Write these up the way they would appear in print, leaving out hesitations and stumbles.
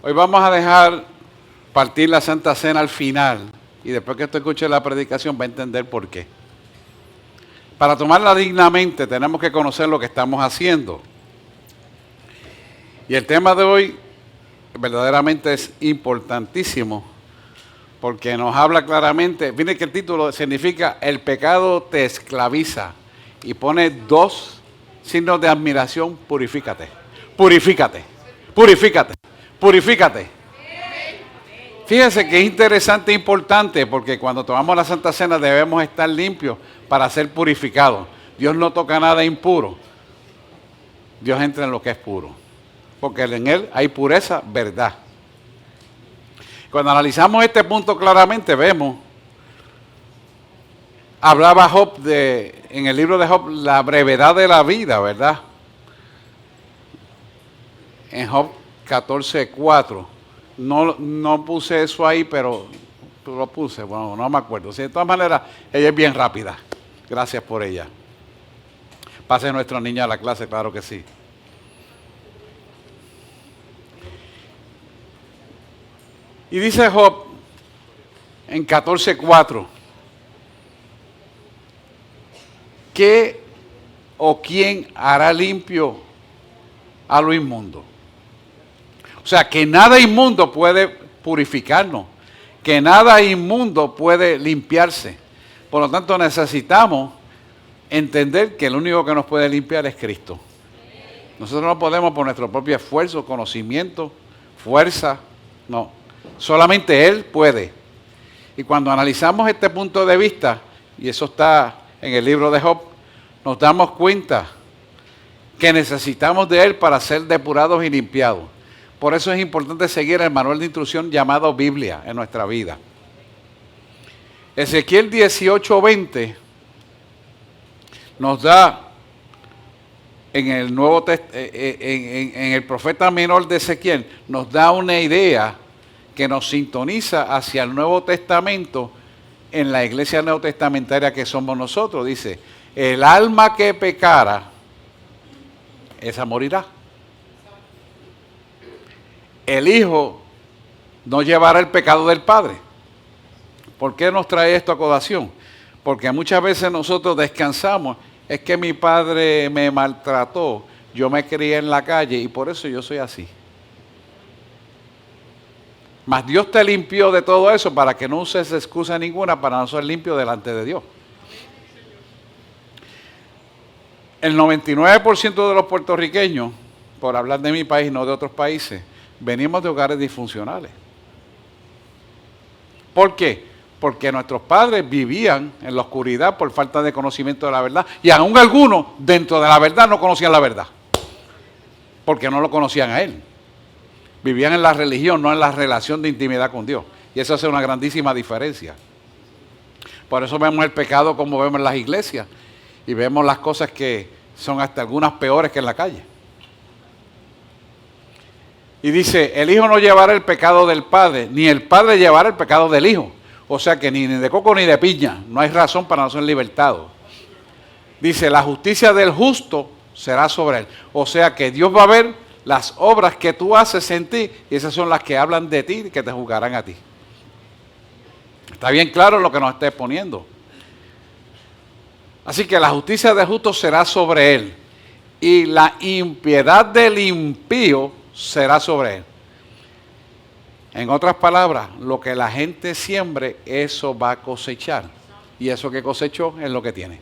Hoy vamos a dejar partir la Santa Cena al final y después que usted escuche la predicación va a entender por qué. Para tomarla dignamente tenemos que conocer lo que estamos haciendo. Y el tema de hoy verdaderamente es importantísimo porque nos habla claramente, viene que el título significa el pecado te esclaviza y pone dos signos de admiración, purifícate, purifícate, purifícate, purifícate. Fíjense que es interesante e importante porque cuando tomamos la Santa Cena debemos estar limpios para ser purificados. Dios no toca nada impuro. Dios entra en lo que es puro. Porque en Él hay pureza, verdad. Cuando analizamos este punto claramente vemos, hablaba Job en el libro de Job, la brevedad de la vida, ¿verdad? En Job 14:4. No puse eso ahí, pero lo puse, bueno, no me acuerdo. Sí, de todas maneras, ella es bien rápida. Gracias por ella. Pase nuestro niño a la clase, claro que sí. Y dice Job en 14:4, ¿qué o quién hará limpio a lo inmundo? O sea, que nada inmundo puede purificarnos, que nada inmundo puede limpiarse. Por lo tanto, necesitamos entender que el único que nos puede limpiar es Cristo. Nosotros no podemos por nuestro propio esfuerzo, conocimiento, fuerza, no. Solamente Él puede. Y cuando analizamos este punto de vista, y eso está en el libro de Job, nos damos cuenta que necesitamos de Él para ser depurados y limpiados. Por eso es importante seguir el manual de instrucción llamado Biblia en nuestra vida. Ezequiel 18:20 nos da en el Nuevo en el profeta menor de Ezequiel, nos da una idea que nos sintoniza hacia el Nuevo Testamento en la iglesia neotestamentaria que somos nosotros. Dice, el alma que pecara, esa morirá. El Hijo no llevará el pecado del Padre. ¿Por qué nos trae esto a colación? Porque muchas veces nosotros descansamos. Es que mi padre me maltrató, yo me crié en la calle y por eso yo soy así. Mas Dios te limpió de todo eso para que no uses excusa ninguna para no ser limpio delante de Dios. El 99% de los puertorriqueños, por hablar de mi país, no de otros países, venimos de hogares disfuncionales. ¿Por qué? Porque nuestros padres vivían en la oscuridad por falta de conocimiento de la verdad. Y aún algunos, dentro de la verdad, no conocían la verdad. Porque no lo conocían a Él. Vivían en la religión, no en la relación de intimidad con Dios. Y eso hace una grandísima diferencia. Por eso vemos el pecado como vemos en las iglesias. Y vemos las cosas que son hasta algunas peores que en la calle. Y dice, el Hijo no llevará el pecado del Padre, ni el Padre llevará el pecado del Hijo. O sea que ni de coco ni de piña, no hay razón para no ser libertados. Dice, la justicia del justo será sobre él. O sea que Dios va a ver las obras que tú haces en ti y esas son las que hablan de ti y que te juzgarán a ti. Está bien claro lo que nos está exponiendo. Así que la justicia del justo será sobre él y la impiedad del impío será sobre él. En otras palabras, lo que la gente siembre, eso va a cosechar. Y eso que cosechó es lo que tiene.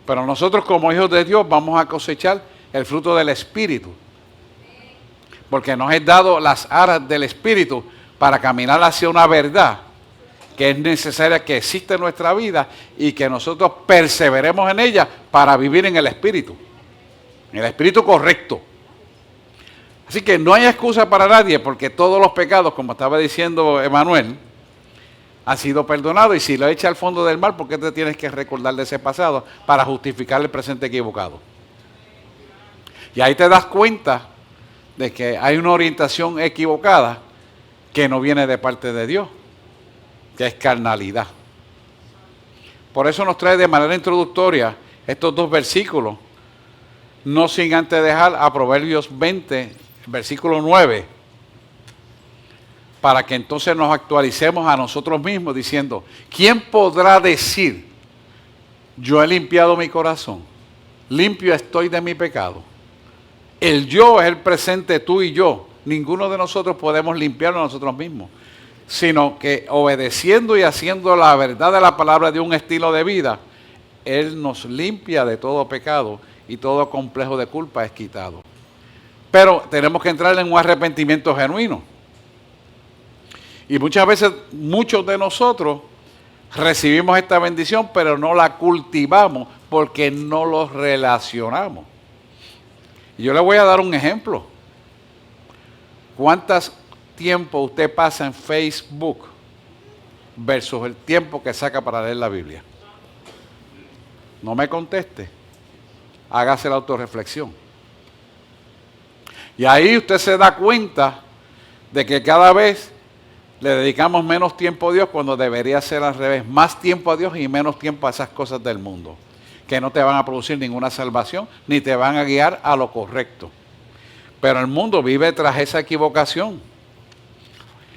Pero nosotros como hijos de Dios vamos a cosechar el fruto del Espíritu. Porque nos es dado las aras del Espíritu para caminar hacia una verdad que es necesaria que exista en nuestra vida y que nosotros perseveremos en ella para vivir en el Espíritu. En el Espíritu correcto. Así que no hay excusa para nadie porque todos los pecados, como estaba diciendo Emanuel, han sido perdonados y si lo echa al fondo del mar, ¿por qué te tienes que recordar de ese pasado para justificar el presente equivocado? Y ahí te das cuenta de que hay una orientación equivocada que no viene de parte de Dios, que es carnalidad. Por eso nos trae de manera introductoria estos dos versículos, no sin antes dejar a Proverbios 20, versículo 9, para que entonces nos actualicemos a nosotros mismos diciendo, ¿quién podrá decir, yo he limpiado mi corazón, limpio estoy de mi pecado? El yo es el presente, tú y yo. Ninguno de nosotros podemos limpiarlo a nosotros mismos, sino que obedeciendo y haciendo la verdad de la palabra de un estilo de vida, Él nos limpia de todo pecado y todo complejo de culpa es quitado. Pero tenemos que entrar en un arrepentimiento genuino. Y muchas veces, muchos de nosotros recibimos esta bendición, pero no la cultivamos porque no los relacionamos. Y yo le voy a dar un ejemplo. ¿Cuántas tiempo usted pasa en Facebook versus el tiempo que saca para leer la Biblia? No me conteste. Hágase la autorreflexión. Y ahí usted se da cuenta de que cada vez le dedicamos menos tiempo a Dios cuando debería ser al revés. Más tiempo a Dios y menos tiempo a esas cosas del mundo, que no te van a producir ninguna salvación, ni te van a guiar a lo correcto. Pero el mundo vive tras esa equivocación.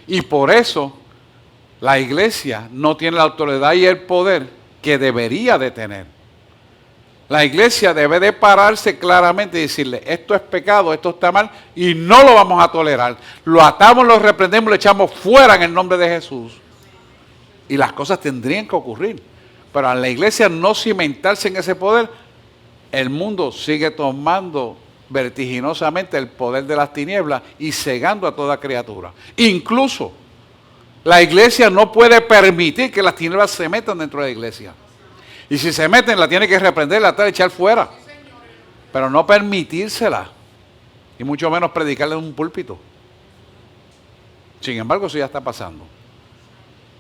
Y por eso la iglesia no tiene la autoridad y el poder que debería de tener. La iglesia debe de pararse claramente y decirle, esto es pecado, esto está mal y no lo vamos a tolerar. Lo atamos, lo reprendemos, lo echamos fuera en el nombre de Jesús. Y las cosas tendrían que ocurrir. Pero a la iglesia no cimentarse en ese poder, el mundo sigue tomando vertiginosamente el poder de las tinieblas y cegando a toda criatura. Incluso la iglesia no puede permitir que las tinieblas se metan dentro de la iglesia. Y si se meten, la tiene que reprender, la tiene que echar fuera. Pero no permitírsela. Y mucho menos predicarle en un púlpito. Sin embargo, eso ya está pasando.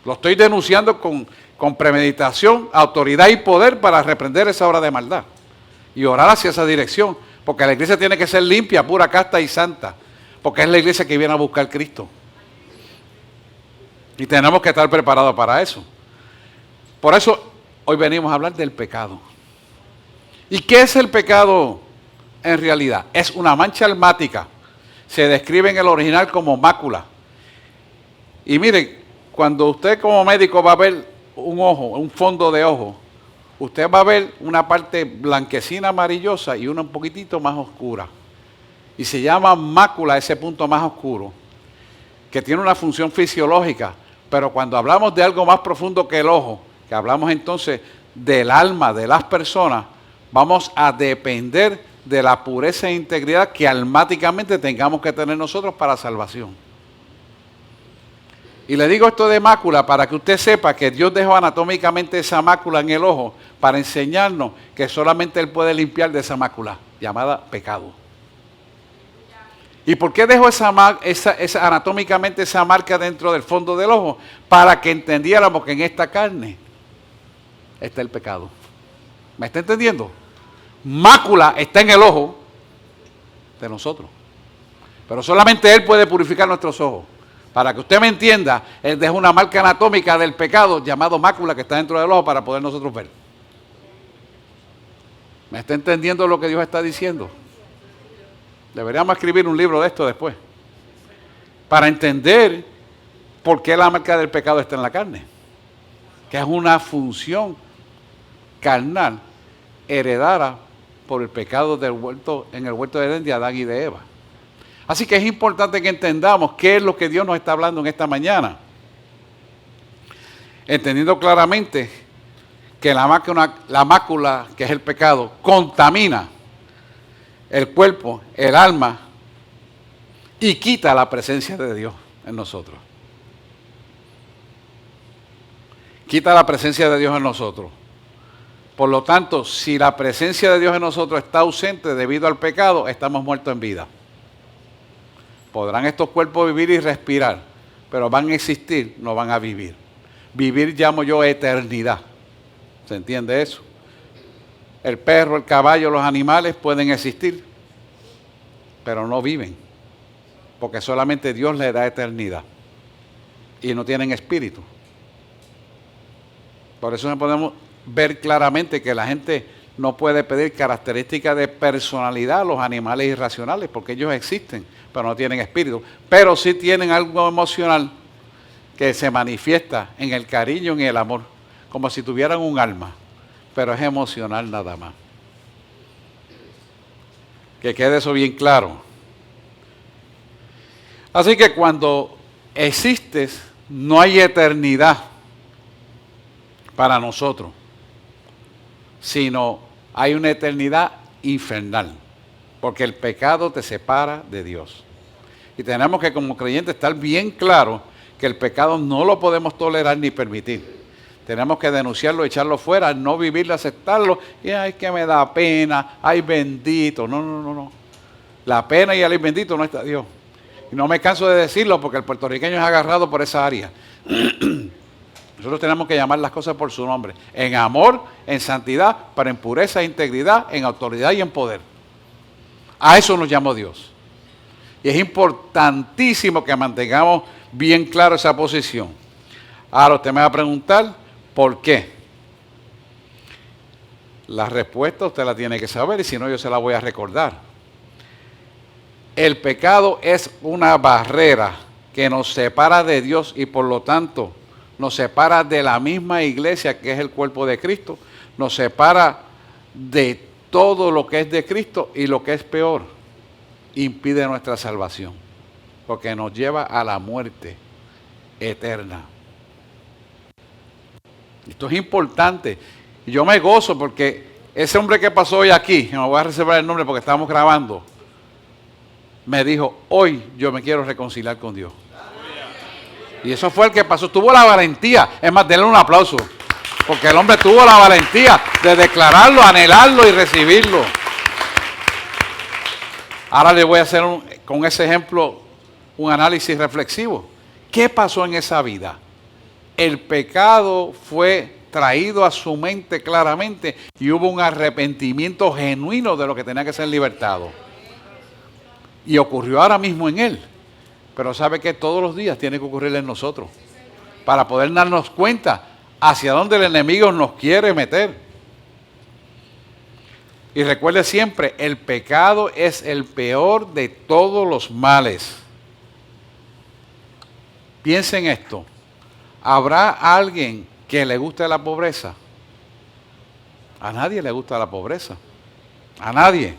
Lo estoy denunciando con premeditación, autoridad y poder para reprender esa obra de maldad. Y orar hacia esa dirección. Porque la iglesia tiene que ser limpia, pura, casta y santa. Porque es la iglesia que viene a buscar a Cristo. Y tenemos que estar preparados para eso. Por eso hoy venimos a hablar del pecado. ¿Y qué es el pecado en realidad? Es una mancha almática. Se describe en el original como mácula. Y mire, cuando usted como médico va a ver un ojo, un fondo de ojo, usted va a ver una parte blanquecina amarillosa y una un poquitito más oscura. Y se llama mácula ese punto más oscuro, que tiene una función fisiológica. Pero cuando hablamos de algo más profundo que el ojo, que hablamos entonces del alma de las personas, vamos a depender de la pureza e integridad que almáticamente tengamos que tener nosotros para salvación. Y le digo esto de mácula para que usted sepa que Dios dejó anatómicamente esa mácula en el ojo para enseñarnos que solamente Él puede limpiar de esa mácula llamada pecado. ¿Y por qué dejó anatómicamente esa marca dentro del fondo del ojo? Para que entendiéramos que en esta carne está el pecado. ¿Me está entendiendo? Mácula está en el ojo de nosotros. Pero solamente Él puede purificar nuestros ojos. Para que usted me entienda, Él dejó una marca anatómica del pecado llamado mácula que está dentro del ojo para poder nosotros ver. ¿Me está entendiendo lo que Dios está diciendo? Deberíamos escribir un libro de esto después. Para entender por qué la marca del pecado está en la carne. Que es una función carnal heredada por el pecado del huerto, en el huerto de Edén de Adán y de Eva. Así que es importante que entendamos qué es lo que Dios nos está hablando en esta mañana. Entendiendo claramente que la mácula, que es el pecado, contamina el cuerpo, el alma y quita la presencia de Dios en nosotros. Quita la presencia de Dios en nosotros. Por lo tanto, si la presencia de Dios en nosotros está ausente debido al pecado, estamos muertos en vida. Podrán estos cuerpos vivir y respirar, pero van a existir, no van a vivir. Vivir llamo yo eternidad. ¿Se entiende eso? El perro, el caballo, los animales pueden existir, pero no viven, porque solamente Dios les da eternidad y no tienen espíritu. Por eso podemos ver claramente que la gente no puede pedir características de personalidad a los animales irracionales, porque ellos existen, pero no tienen espíritu. Pero sí tienen algo emocional que se manifiesta en el cariño y en el amor, como si tuvieran un alma, pero es emocional nada más. Que quede eso bien claro. Así que cuando existes, no hay eternidad para nosotros, sino hay una eternidad infernal, porque el pecado te separa de Dios. Y tenemos que como creyentes estar bien claros que el pecado no lo podemos tolerar ni permitir. Tenemos que denunciarlo, echarlo fuera, no vivirlo, aceptarlo. Y ay, que me da pena, ay bendito. No. La pena y el bendito no está Dios. Y no me canso de decirlo porque el puertorriqueño es agarrado por esa área. Nosotros tenemos que llamar las cosas por su nombre. En amor, en santidad, pero en pureza e integridad, en autoridad y en poder. A eso nos llamó Dios. Y es importantísimo que mantengamos bien claro esa posición. Ahora usted me va a preguntar, ¿por qué? La respuesta usted la tiene que saber y si no yo se la voy a recordar. El pecado es una barrera que nos separa de Dios y por lo tanto nos separa de la misma iglesia que es el cuerpo de Cristo, nos separa de todo lo que es de Cristo y lo que es peor, impide nuestra salvación, porque nos lleva a la muerte eterna. Esto es importante. Y yo me gozo porque ese hombre que pasó hoy aquí, me voy a reservar el nombre porque estamos grabando, me dijo, hoy yo me quiero reconciliar con Dios. Y eso fue el que pasó, tuvo la valentía, es más, denle un aplauso, porque el hombre tuvo la valentía de declararlo, anhelarlo y recibirlo. Ahora le voy a hacer con ese ejemplo un análisis reflexivo. ¿Qué pasó en esa vida? El pecado fue traído a su mente claramente y hubo un arrepentimiento genuino de lo que tenía que ser libertado. Y ocurrió ahora mismo en él. Pero sabe que todos los días tiene que ocurrir en nosotros para poder darnos cuenta hacia dónde el enemigo nos quiere meter. Y recuerde siempre, el pecado es el peor de todos los males. Piensen esto. ¿Habrá alguien que le guste la pobreza? A nadie le gusta la pobreza. A nadie.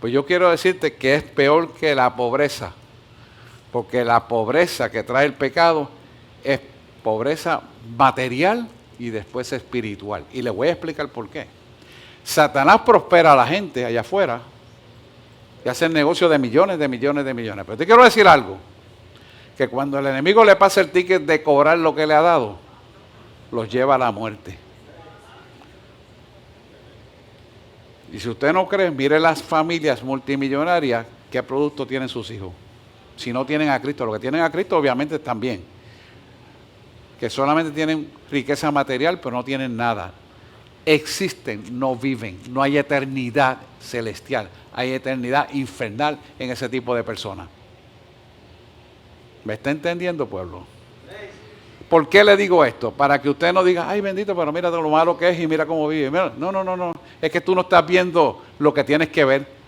Pues yo quiero decirte que es peor que la pobreza. Porque la pobreza que trae el pecado es pobreza material y después espiritual. Y le voy a explicar por qué. Satanás prospera a la gente allá afuera y hace negocio de millones. Pero te quiero decir algo. Que cuando el enemigo le pasa el ticket de cobrar lo que le ha dado, los lleva a la muerte. Y si usted no cree, mire las familias multimillonarias, qué producto tienen sus hijos. Si no tienen a Cristo, lo que tienen a Cristo obviamente están bien. Que solamente tienen riqueza material, pero no tienen nada. Existen, no viven. No hay eternidad celestial. Hay eternidad infernal en ese tipo de personas. ¿Me está entendiendo, pueblo? ¿Por qué le digo esto? Para que usted no diga, ay bendito, pero mira lo malo que es y mira cómo vive. Mira, no. Es que tú no estás viendo lo que tienes que ver.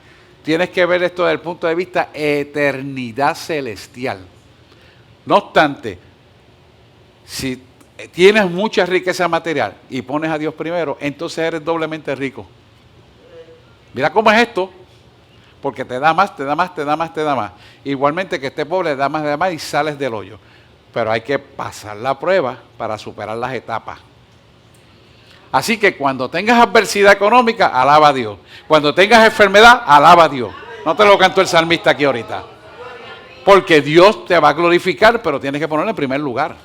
Tienes que ver esto desde el punto de vista eternidad celestial. No obstante, si tienes mucha riqueza material y pones a Dios primero, entonces eres doblemente rico. Mira cómo es esto. Porque te da más. Igualmente que esté pobre, te da más y sales del hoyo. Pero hay que pasar la prueba para superar las etapas. Así que cuando tengas adversidad económica, alaba a Dios. Cuando tengas enfermedad, alaba a Dios. No te lo cantó el salmista aquí ahorita. Porque Dios te va a glorificar, pero tienes que ponerlo en primer lugar.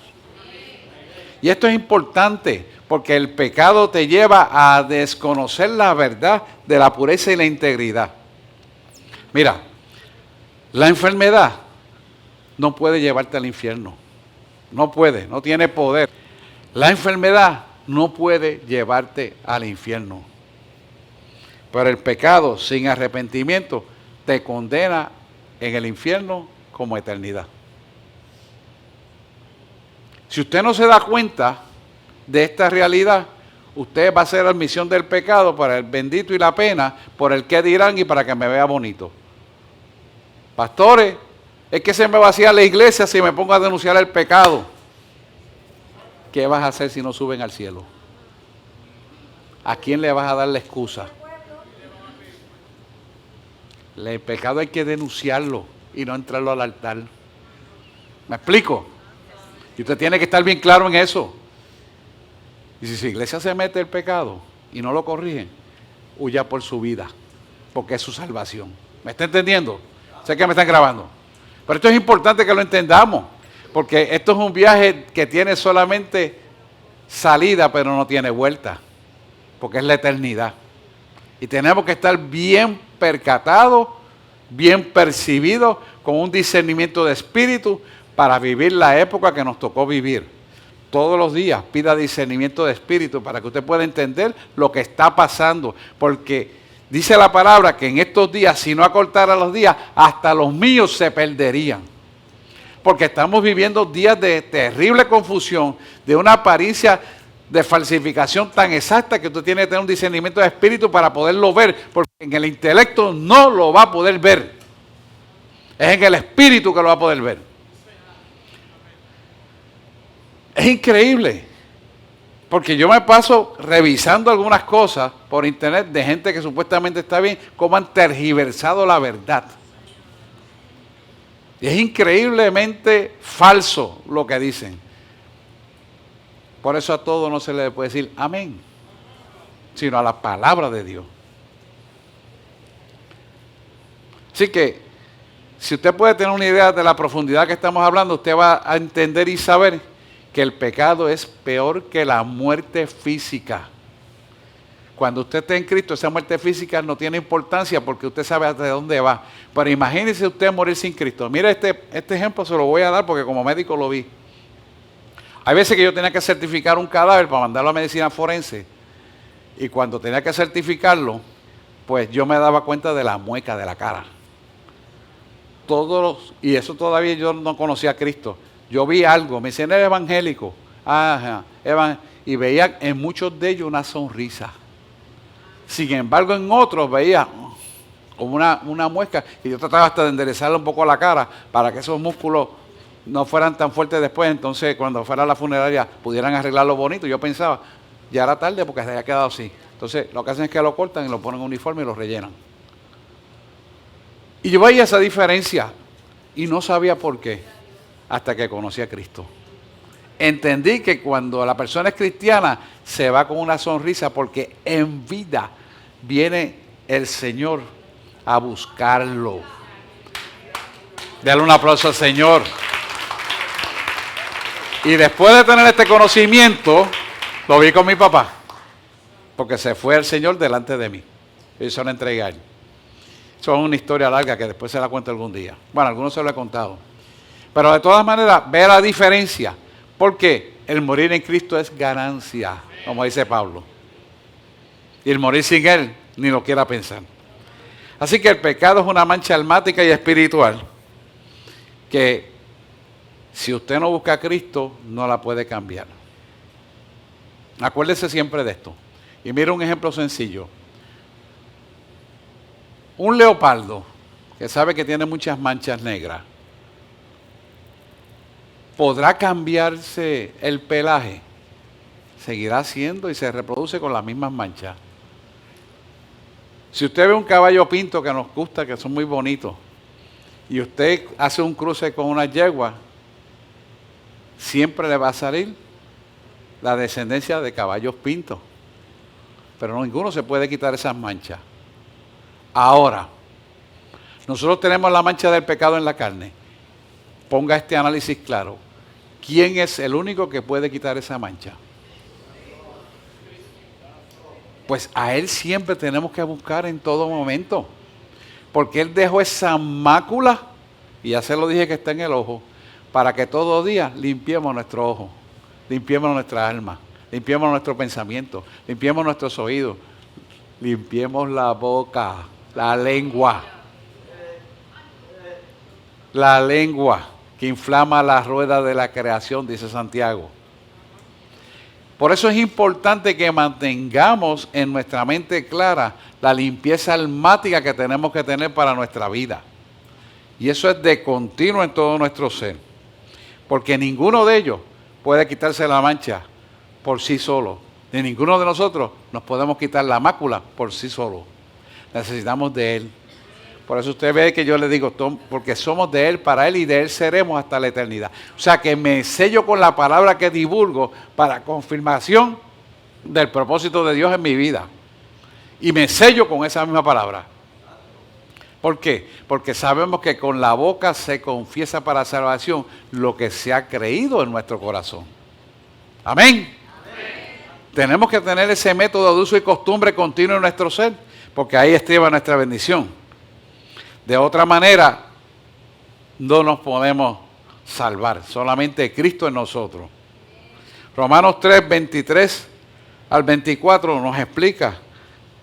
Y esto es importante, porque el pecado te lleva a desconocer la verdad de la pureza y la integridad. Mira, la enfermedad no puede llevarte al infierno. No puede, no tiene poder. La enfermedad no puede llevarte al infierno. Pero el pecado sin arrepentimiento te condena en el infierno como eternidad. Si usted no se da cuenta de esta realidad, usted va a hacer la admisión del pecado para el bendito y la pena, por el que dirán y para que me vea bonito. Pastores, es que se me vacía la iglesia si me pongo a denunciar el pecado. ¿Qué vas a hacer si no suben al cielo? ¿A quién le vas a dar la excusa? El pecado hay que denunciarlo y no entrarlo al altar. ¿Me explico? Y usted tiene que estar bien claro en eso. Y si su iglesia se mete el pecado y no lo corrigen, huya por su vida, porque es su salvación. ¿Me está entendiendo? Sé que me están grabando. Pero esto es importante que lo entendamos, porque esto es un viaje que tiene solamente salida, pero no tiene vuelta, porque es la eternidad. Y tenemos que estar bien percatados, bien percibidos, con un discernimiento de espíritu para vivir la época que nos tocó vivir. Todos los días pida discernimiento de espíritu para que usted pueda entender lo que está pasando, porque dice la palabra que en estos días, si no acortara los días, hasta los míos se perderían. Porque estamos viviendo días de terrible confusión, de una apariencia de falsificación tan exacta que usted tiene que tener un discernimiento de espíritu para poderlo ver, porque en el intelecto no lo va a poder ver. Es en el espíritu que lo va a poder ver. Es increíble, porque yo me paso revisando algunas cosas por internet de gente que supuestamente está bien, cómo han tergiversado la verdad. Y es increíblemente falso lo que dicen. Por eso a todo no se le puede decir amén, sino a la palabra de Dios. Así que, si usted puede tener una idea de la profundidad que estamos hablando, usted va a entender y saber que el pecado es peor que la muerte física. Cuando usted esté en Cristo, esa muerte física no tiene importancia porque usted sabe hasta dónde va. Pero imagínese usted morir sin Cristo. Mire, este ejemplo se lo voy a dar porque como médico lo vi. Hay veces que yo tenía que certificar un cadáver para mandarlo a medicina forense. Y cuando tenía que certificarlo, pues yo me daba cuenta de la mueca de la cara. Y eso todavía yo no conocía a Cristo. Yo vi algo, me decían, ¿eres evangélico? Ajá, y veía en muchos de ellos una sonrisa. Sin embargo, en otros veía como una muesca, y yo trataba hasta de enderezarle un poco la cara para que esos músculos no fueran tan fuertes después, entonces cuando fuera a la funeraria pudieran arreglarlo bonito. Yo pensaba, ya era tarde porque se había quedado así. Entonces lo que hacen es que lo cortan y lo ponen en uniforme y lo rellenan. Y yo veía esa diferencia y no sabía por qué. Hasta que conocí a Cristo. Entendí que cuando la persona es cristiana se va con una sonrisa porque en vida viene el Señor a buscarlo. Dale un aplauso al Señor. Y después de tener este conocimiento, lo vi con mi papá, porque se fue el Señor delante de mí. Y se lo entregué a él. Eso es una historia larga que después se la cuento algún día. Bueno, algunos se lo he contado. Pero de todas maneras, ve la diferencia. Porque el morir en Cristo es ganancia, como dice Pablo. Y el morir sin Él, ni lo quiera pensar. Así que el pecado es una mancha almática y espiritual que si usted no busca a Cristo, no la puede cambiar. Acuérdese siempre de esto. Y mire un ejemplo sencillo. Un leopardo que sabe que tiene muchas manchas negras, ¿podrá cambiarse el pelaje? Seguirá siendo y se reproduce con las mismas manchas. Si usted ve un caballo pinto que nos gusta, que son muy bonitos, y usted hace un cruce con una yegua, siempre le va a salir la descendencia de caballos pintos. Pero ninguno se puede quitar esas manchas. Ahora, nosotros tenemos la mancha del pecado en la carne. Ponga este análisis claro. ¿Quién es el único que puede quitar esa mancha? Pues a Él siempre tenemos que buscar en todo momento. Porque Él dejó esa mácula, y ya se lo dije que está en el ojo, para que todo día limpiemos nuestro ojo, limpiemos nuestra alma, limpiemos nuestro pensamiento, limpiemos nuestros oídos, limpiemos la boca, la lengua. La lengua que inflama la rueda de la creación, dice Santiago. Por eso es importante que mantengamos en nuestra mente clara la limpieza almática que tenemos que tener para nuestra vida. Y eso es de continuo en todo nuestro ser. Porque ninguno de ellos puede quitarse la mancha por sí solo. Ni ninguno de nosotros nos podemos quitar la mácula por sí solo. Necesitamos de Él. Por eso usted ve que yo le digo, porque somos de Él, para Él y de Él seremos hasta la eternidad. O sea que me sello con la palabra que divulgo para confirmación del propósito de Dios en mi vida. Y me sello con esa misma palabra. ¿Por qué? Porque sabemos que con la boca se confiesa para salvación lo que se ha creído en nuestro corazón. Amén. Tenemos que tener ese método de uso y costumbre continuo en nuestro ser, porque ahí estriba nuestra bendición. De otra manera, no nos podemos salvar, solamente Cristo en nosotros. Romanos 3, 23 al 24 nos explica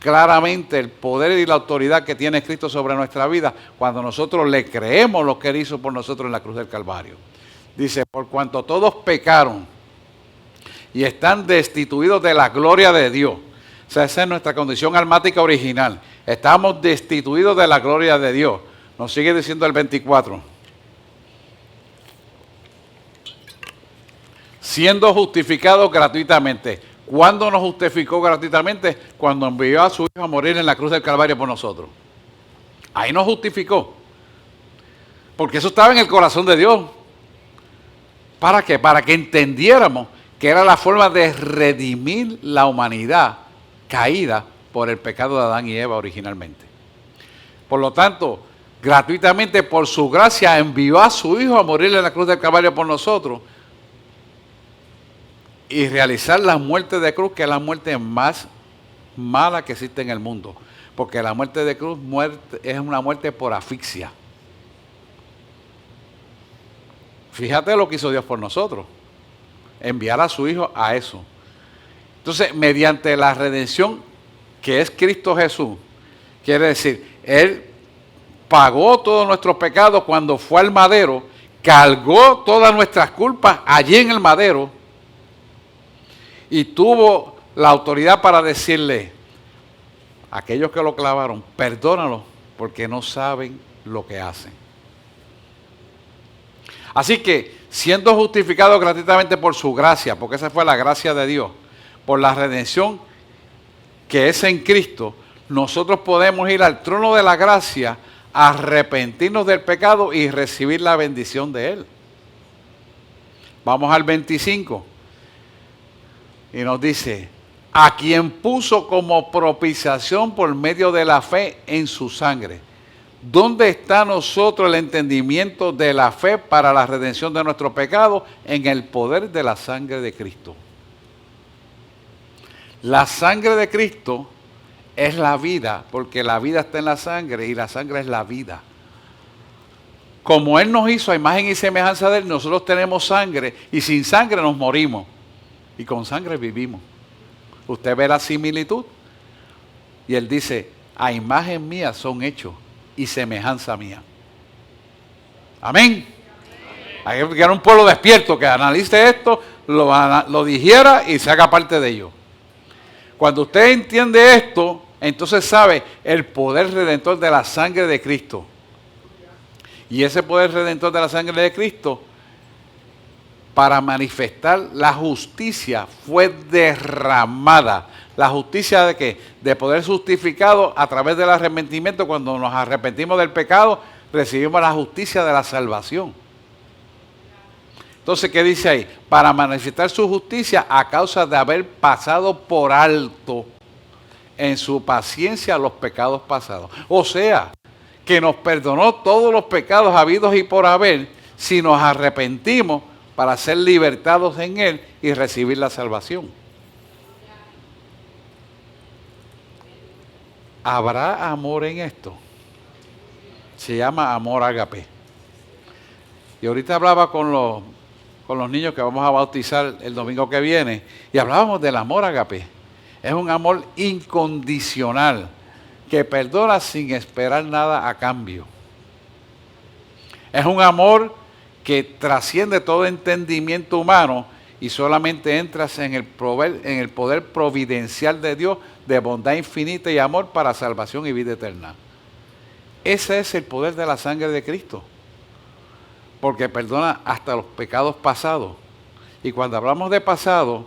claramente el poder y la autoridad que tiene Cristo sobre nuestra vida cuando nosotros le creemos lo que Él hizo por nosotros en la cruz del Calvario. Dice, por cuanto todos pecaron y están destituidos de la gloria de Dios. O sea, esa es nuestra condición almática original. Estamos destituidos de la gloria de Dios. Nos sigue diciendo el 24. Siendo justificados gratuitamente. ¿Cuándo nos justificó gratuitamente? Cuando envió a su Hijo a morir en la cruz del Calvario por nosotros. Ahí nos justificó. Porque eso estaba en el corazón de Dios. ¿Para qué? Para que entendiéramos que era la forma de redimir la humanidad caída por el pecado de Adán y Eva originalmente. Por lo tanto, gratuitamente por su gracia envió a su Hijo a morir en la cruz del Calvario por nosotros y realizar la muerte de cruz, que es la muerte más mala que existe en el mundo. Porque la muerte de cruz es una muerte por asfixia. Fíjate lo que hizo Dios por nosotros. Enviar a su Hijo a eso. Entonces, mediante la redención que es Cristo Jesús, quiere decir, Él pagó todos nuestros pecados cuando fue al madero, cargó todas nuestras culpas allí en el madero y tuvo la autoridad para decirle a aquellos que lo clavaron, perdónalos porque no saben lo que hacen. Así que, siendo justificados gratuitamente por su gracia, porque esa fue la gracia de Dios, por la redención que es en Cristo, nosotros podemos ir al trono de la gracia, arrepentirnos del pecado y recibir la bendición de Él. Vamos al 25. Y nos dice, a quien puso como propiciación por medio de la fe en su sangre. ¿Dónde está nosotros el entendimiento de la fe para la redención de nuestro pecado? En el poder de la sangre de Cristo. La sangre de Cristo es la vida, porque la vida está en la sangre y la sangre es la vida. Como Él nos hizo a imagen y semejanza de Él, nosotros tenemos sangre y sin sangre nos morimos y con sangre vivimos. Usted ve la similitud y Él dice, a imagen mía son hechos y semejanza mía. Amén. Hay que era un pueblo despierto que analice esto, lo digiera y se haga parte de ello. Cuando usted entiende esto, entonces sabe el poder redentor de la sangre de Cristo. Y ese poder redentor de la sangre de Cristo, para manifestar la justicia, fue derramada. ¿La justicia de qué? De poder justificado a través del arrepentimiento. Cuando nos arrepentimos del pecado, recibimos la justicia de la salvación. Entonces, ¿qué dice ahí? Para manifestar su justicia a causa de haber pasado por alto en su paciencia los pecados pasados. O sea, que nos perdonó todos los pecados habidos y por haber si nos arrepentimos para ser libertados en Él y recibir la salvación. ¿Habrá amor en esto? Se llama amor ágape. Y ahorita hablaba con los niños que vamos a bautizar el domingo que viene y hablábamos del amor ágape. Es un amor incondicional que perdona sin esperar nada a cambio. Es un amor que trasciende todo entendimiento humano y solamente entras en el poder providencial de Dios de bondad infinita y amor para salvación y vida eterna. Ese es el poder de la sangre de Cristo, porque perdona hasta los pecados pasados. Y cuando hablamos de pasado,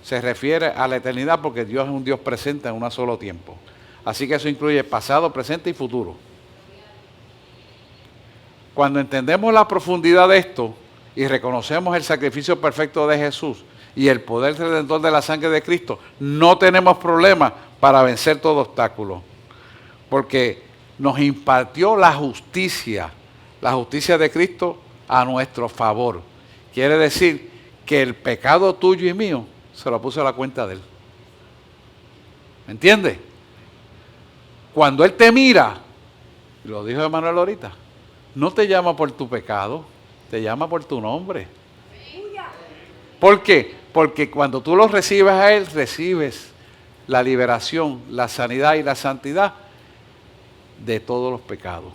se refiere a la eternidad, porque Dios es un Dios presente en un solo tiempo. Así que eso incluye pasado, presente y futuro. Cuando entendemos la profundidad de esto y reconocemos el sacrificio perfecto de Jesús y el poder redentor de la sangre de Cristo, no tenemos problema para vencer todo obstáculo, porque nos impartió la justicia de Cristo a nuestro favor. Quiere decir que el pecado tuyo y mío se lo puso a la cuenta de Él. ¿Me entiendes? Cuando Él te mira, lo dijo Emanuel ahorita, no te llama por tu pecado, te llama por tu nombre. ¿Por qué? Porque cuando tú lo recibes a Él, recibes la liberación, la sanidad y la santidad de todos los pecados.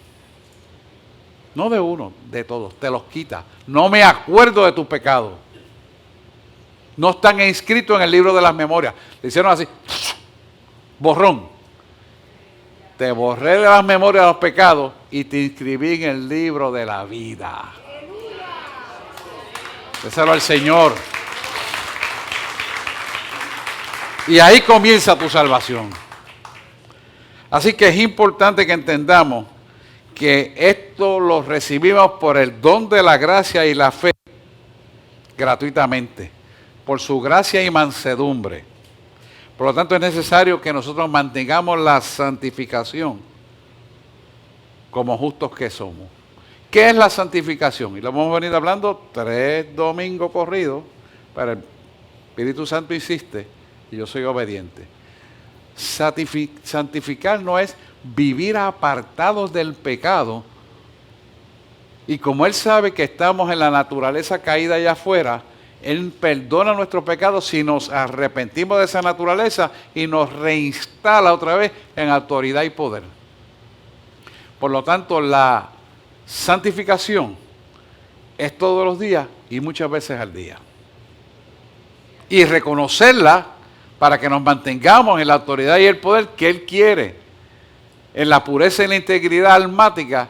No de uno, de todos. Te los quita. No me acuerdo de tus pecados. No están inscritos en el libro de las memorias. Le hicieron así, borrón. Te borré de las memorias de los pecados y te inscribí en el libro de la vida. Déselo al Señor. Y ahí comienza tu salvación. Así que es importante que entendamos que esto lo recibimos por el don de la gracia y la fe, gratuitamente, por su gracia y mansedumbre. Por lo tanto, es necesario que nosotros mantengamos la santificación como justos que somos. ¿Qué es la santificación? Y lo hemos venido hablando 3 domingos corridos, pero el Espíritu Santo insiste y yo soy obediente. Santificar no es vivir apartados del pecado, y como Él sabe que estamos en la naturaleza caída allá afuera, Él perdona nuestros pecados si nos arrepentimos de esa naturaleza y nos reinstala otra vez en autoridad y poder. Por lo tanto, la santificación es todos los días y muchas veces al día. Y reconocerla para que nos mantengamos en la autoridad y el poder que Él quiere, en la pureza y la integridad almática,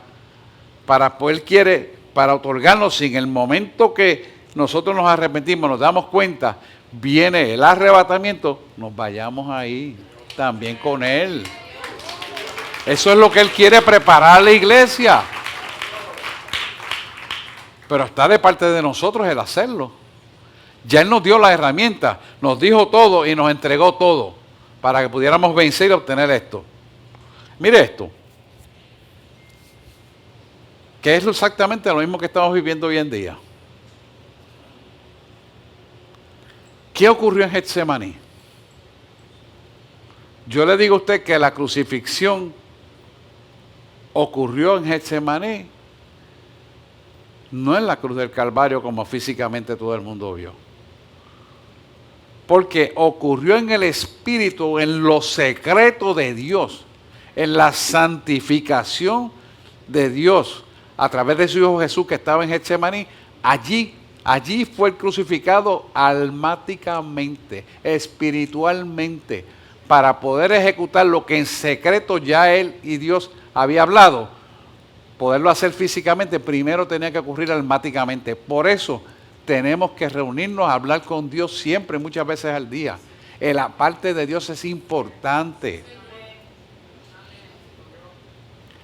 Él quiere para otorgarnos, si en el momento que nosotros nos arrepentimos, nos damos cuenta, viene el arrebatamiento, nos vayamos ahí también con Él. Eso es lo que Él quiere preparar a la iglesia. Pero está de parte de nosotros el hacerlo. Ya Él nos dio la herramienta, nos dijo todo y nos entregó todo para que pudiéramos vencer y obtener esto. Mire esto, que es exactamente lo mismo que estamos viviendo hoy en día. ¿Qué ocurrió en Getsemaní? Yo le digo a usted que la crucifixión ocurrió en Getsemaní, no en la cruz del Calvario como físicamente todo el mundo vio. Porque ocurrió en el Espíritu, en lo secreto de Dios, en la santificación de Dios, a través de su Hijo Jesús que estaba en Getsemaní. Allí fue el crucificado almáticamente, espiritualmente, para poder ejecutar lo que en secreto ya Él y Dios había hablado. Poderlo hacer físicamente, primero tenía que ocurrir almáticamente. Por eso tenemos que reunirnos a hablar con Dios siempre, muchas veces al día. La parte de Dios es importante.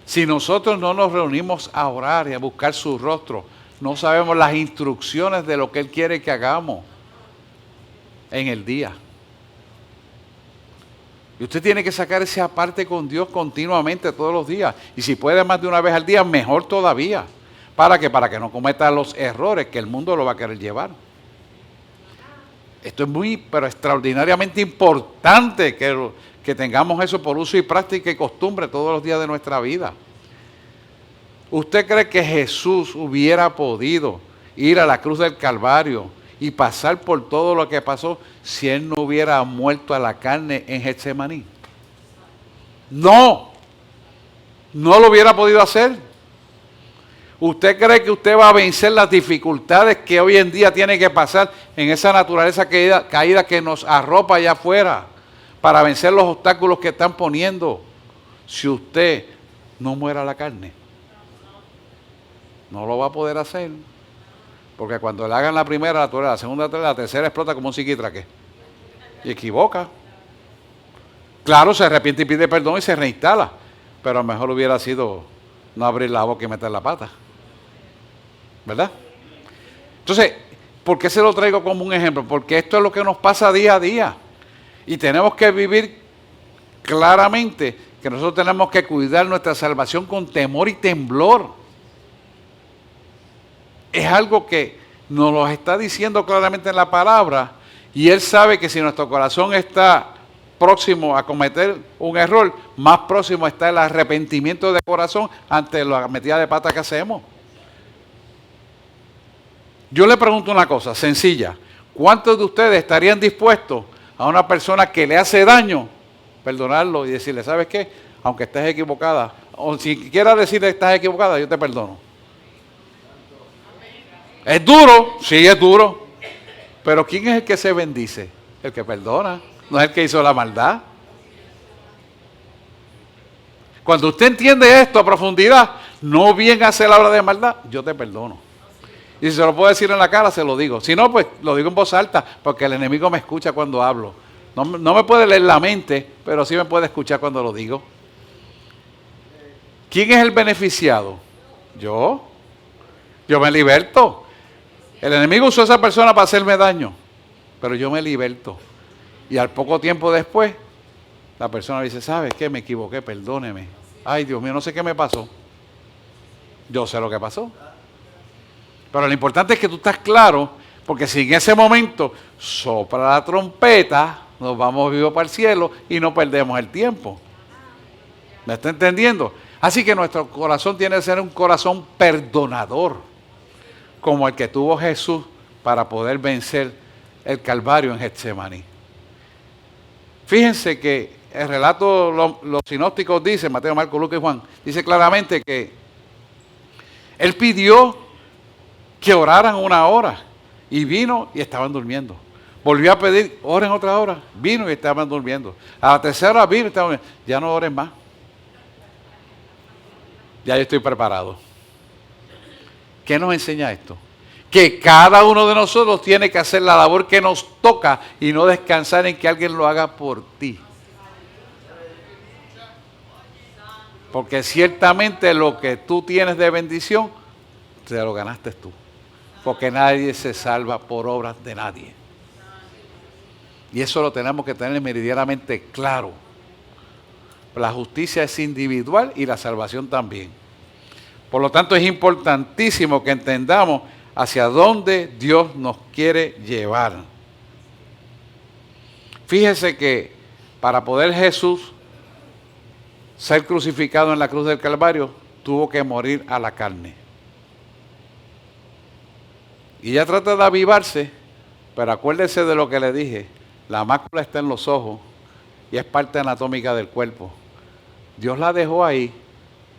Si nosotros no nos reunimos a orar y a buscar su rostro, no sabemos las instrucciones de lo que Él quiere que hagamos en el día. Y usted tiene que sacar esa parte con Dios continuamente, todos los días. Y si puede más de una vez al día, mejor todavía. ¿Para qué? Para que no cometa los errores que el mundo lo va a querer llevar. Esto es pero extraordinariamente importante que tengamos eso por uso y práctica y costumbre todos los días de nuestra vida. ¿Usted cree que Jesús hubiera podido ir a la cruz del Calvario y pasar por todo lo que pasó si Él no hubiera muerto a la carne en Getsemaní? No lo hubiera podido hacer. ¿Usted cree que usted va a vencer las dificultades que hoy en día tiene que pasar en esa naturaleza caída que nos arropa allá afuera para vencer los obstáculos que están poniendo? Si usted no muera la carne, no lo va a poder hacer. Porque cuando le hagan la primera, la segunda, la tercera explota como un psiquitraque. Y equivoca. Claro, se arrepiente y pide perdón y se reinstala. Pero a lo mejor hubiera sido no abrir la boca y meter la pata. ¿Verdad? Entonces, ¿por qué se lo traigo como un ejemplo? Porque esto es lo que nos pasa día a día. Y tenemos que vivir claramente que nosotros tenemos que cuidar nuestra salvación con temor y temblor. Es algo que nos lo está diciendo claramente en la palabra, y Él sabe que si nuestro corazón está próximo a cometer un error, más próximo está el arrepentimiento de corazón ante la metida de pata que hacemos. Yo le pregunto una cosa sencilla: ¿cuántos de ustedes estarían dispuestos a una persona que le hace daño, perdonarlo y decirle, ¿sabes qué? Aunque estés equivocada, o si quieras decirle que estás equivocada, yo te perdono? Es duro, sí es duro, pero ¿quién es el que se bendice? El que perdona, no es el que hizo la maldad. Cuando usted entiende esto a profundidad, no bien hace la obra de maldad, yo te perdono. Y si se lo puedo decir en la cara, se lo digo. Si no, pues lo digo en voz alta, porque el enemigo me escucha cuando hablo. No me puede leer la mente, pero sí me puede escuchar cuando lo digo. ¿Quién es el beneficiado? Yo. Yo me liberto. El enemigo usó a esa persona para hacerme daño, pero yo me liberto. Y al poco tiempo después, la persona dice, ¿sabes qué? Me equivoqué, perdóneme. Ay, Dios mío, no sé qué me pasó. Yo sé lo que pasó. Pero lo importante es que tú estás claro, porque si en ese momento sopla la trompeta, nos vamos vivos para el cielo y no perdemos el tiempo. ¿Me está entendiendo? Así que nuestro corazón tiene que ser un corazón perdonador, como el que tuvo Jesús para poder vencer el Calvario en Getsemaní. Fíjense que el relato, los sinópticos dicen, Mateo, Marcos, Lucas y Juan, dice claramente que Él pidió que oraran 1 hora y vino y estaban durmiendo. Volvió a pedir, oren otra hora, vino y estaban durmiendo. A la tercera hora vino y estaban durmiendo. Ya no oren más. Ya yo estoy preparado. ¿Qué nos enseña esto? Que cada uno de nosotros tiene que hacer la labor que nos toca y no descansar en que alguien lo haga por ti. Porque ciertamente lo que tú tienes de bendición, te lo ganaste tú. Porque nadie se salva por obras de nadie. Y eso lo tenemos que tener meridianamente claro. La justicia es individual y la salvación también. Por lo tanto, es importantísimo que entendamos hacia dónde Dios nos quiere llevar. Fíjese que para poder Jesús ser crucificado en la cruz del Calvario, tuvo que morir a la carne. Y ya trata de avivarse, pero acuérdese de lo que le dije. La mácula está en los ojos y es parte anatómica del cuerpo. Dios la dejó ahí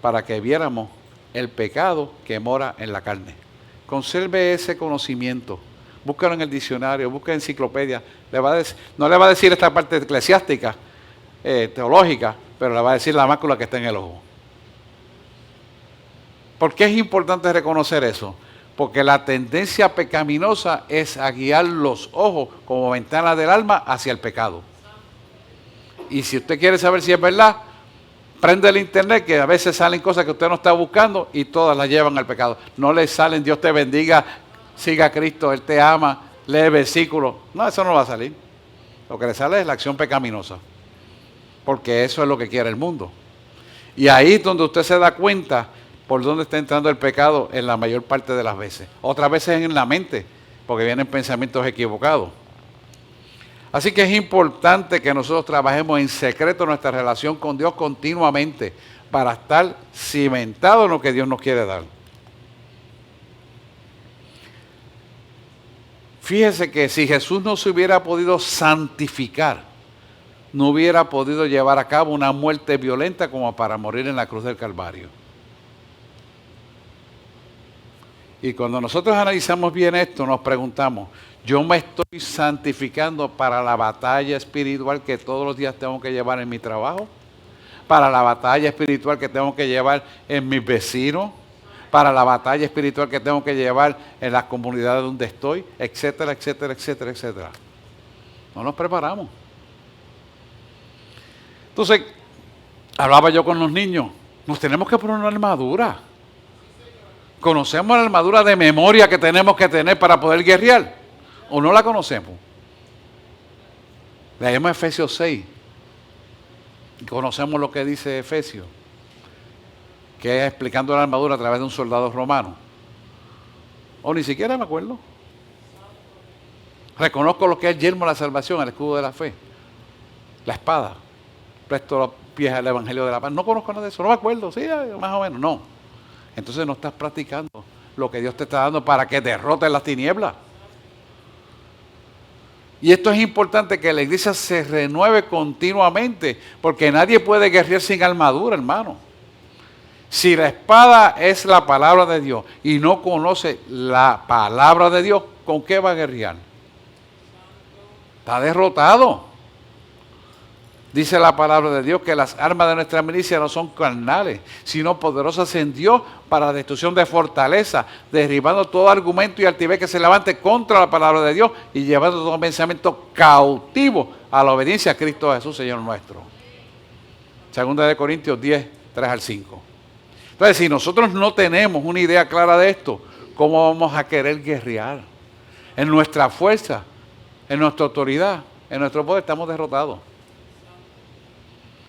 para que viéramos el pecado que mora en la carne. Conserve ese conocimiento. Búscalo en el diccionario, busca en enciclopedia. No le va a decir esta parte eclesiástica, teológica, pero le va a decir la mácula que está en el ojo. ¿Por qué es importante reconocer eso? Porque la tendencia pecaminosa es a guiar los ojos como ventana del alma hacia el pecado. Y si usted quiere saber si es verdad, prende el internet, que a veces salen cosas que usted no está buscando y todas las llevan al pecado. No le salen, Dios te bendiga, siga a Cristo, Él te ama, lee versículos. No, eso no va a salir. Lo que le sale es la acción pecaminosa. Porque eso es lo que quiere el mundo. Y ahí es donde usted se da cuenta por dónde está entrando el pecado en la mayor parte de las veces. Otras veces en la mente, porque vienen pensamientos equivocados. Así que es importante que nosotros trabajemos en secreto nuestra relación con Dios continuamente para estar cimentados en lo que Dios nos quiere dar. Fíjese que si Jesús no se hubiera podido santificar, no hubiera podido llevar a cabo una muerte violenta como para morir en la cruz del Calvario. Y cuando nosotros analizamos bien esto, nos preguntamos, ¿yo me estoy santificando para la batalla espiritual que todos los días tengo que llevar en mi trabajo? ¿Para la batalla espiritual que tengo que llevar en mis vecinos? ¿Para la batalla espiritual que tengo que llevar en las comunidades donde estoy? Etcétera, etcétera, etcétera, etcétera. No nos preparamos. Entonces, hablaba yo con los niños, nos tenemos que poner una armadura. ¿Conocemos la armadura de memoria que tenemos que tener para poder guerrear? ¿O no la conocemos? Leemos Efesios 6. Y conocemos lo que dice Efesios, que es explicando la armadura a través de un soldado romano. O ni siquiera me acuerdo. Reconozco lo que es el yelmo de la salvación, el escudo de la fe, la espada. Presto los pies al evangelio de la paz. No conozco nada de eso, no me acuerdo, sí, más o menos, no. Entonces no estás practicando lo que Dios te está dando para que derrotes las tinieblas. Y esto es importante, que la iglesia se renueve continuamente, porque nadie puede guerrear sin armadura, hermano. Si la espada es la palabra de Dios y no conoce la palabra de Dios, ¿con qué va a guerrear? Está derrotado. Dice la palabra de Dios que las armas de nuestra milicia no son carnales, sino poderosas en Dios para la destrucción de fortaleza, derribando todo argumento y altivez que se levante contra la palabra de Dios y llevando todo pensamiento cautivo a la obediencia a Cristo Jesús, Señor nuestro. Segunda de Corintios 10, 3 al 5. Entonces, si nosotros no tenemos una idea clara de esto, ¿cómo vamos a querer guerrear? En nuestra fuerza, en nuestra autoridad, en nuestro poder, estamos derrotados.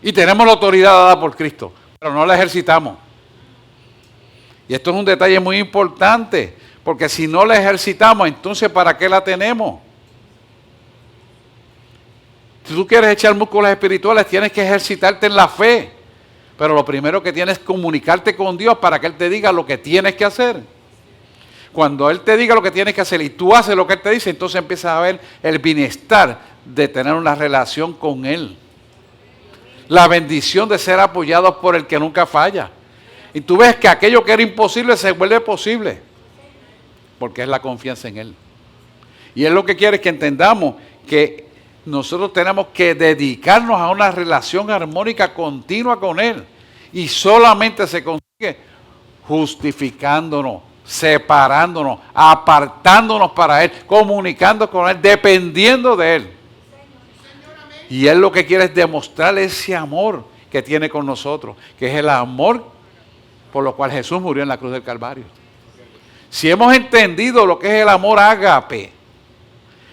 Y tenemos la autoridad dada por Cristo, pero no la ejercitamos. Y esto es un detalle muy importante, porque si no la ejercitamos, entonces ¿para qué la tenemos? Si tú quieres echar músculos espirituales, tienes que ejercitarte en la fe. Pero lo primero que tienes es comunicarte con Dios para que Él te diga lo que tienes que hacer. Cuando Él te diga lo que tienes que hacer y tú haces lo que Él te dice, entonces empiezas a ver el bienestar de tener una relación con Él. La bendición de ser apoyados por el que nunca falla. Y tú ves que aquello que era imposible se vuelve posible. Porque es la confianza en Él. Y Él lo que quiere es que entendamos que nosotros tenemos que dedicarnos a una relación armónica continua con Él. Y solamente se consigue justificándonos, separándonos, apartándonos para Él, comunicando con Él, dependiendo de Él. Y Él lo que quiere es demostrar ese amor que tiene con nosotros, que es el amor por lo cual Jesús murió en la cruz del Calvario. Si hemos entendido lo que es el amor ágape,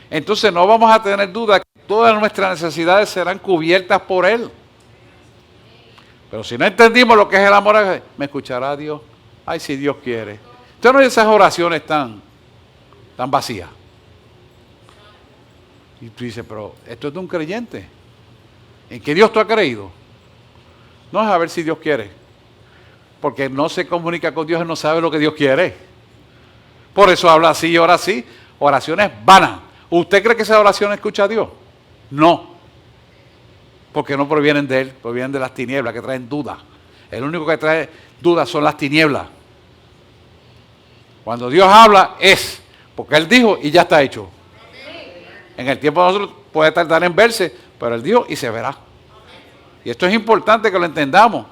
entonces no vamos a tener duda que todas nuestras necesidades serán cubiertas por Él. Pero si no entendimos lo que es el amor ágape, ¿me escuchará Dios? Ay, si Dios quiere. Usted no oye esas oraciones tan vacías. Y tú dices, pero esto es de un creyente. ¿En qué Dios tú has creído? No es a ver si Dios quiere. Porque no se comunica con Dios y no sabe lo que Dios quiere. Por eso habla así y ora así. Oraciones vanas. ¿Usted cree que esa oración escucha a Dios? No. Porque no provienen de Él, provienen de las tinieblas que traen dudas. El único que trae dudas son las tinieblas. Cuando Dios habla es porque Él dijo y ya está hecho. En el tiempo de nosotros puede tardar en verse, pero Él dijo y se verá. Y esto es importante que lo entendamos.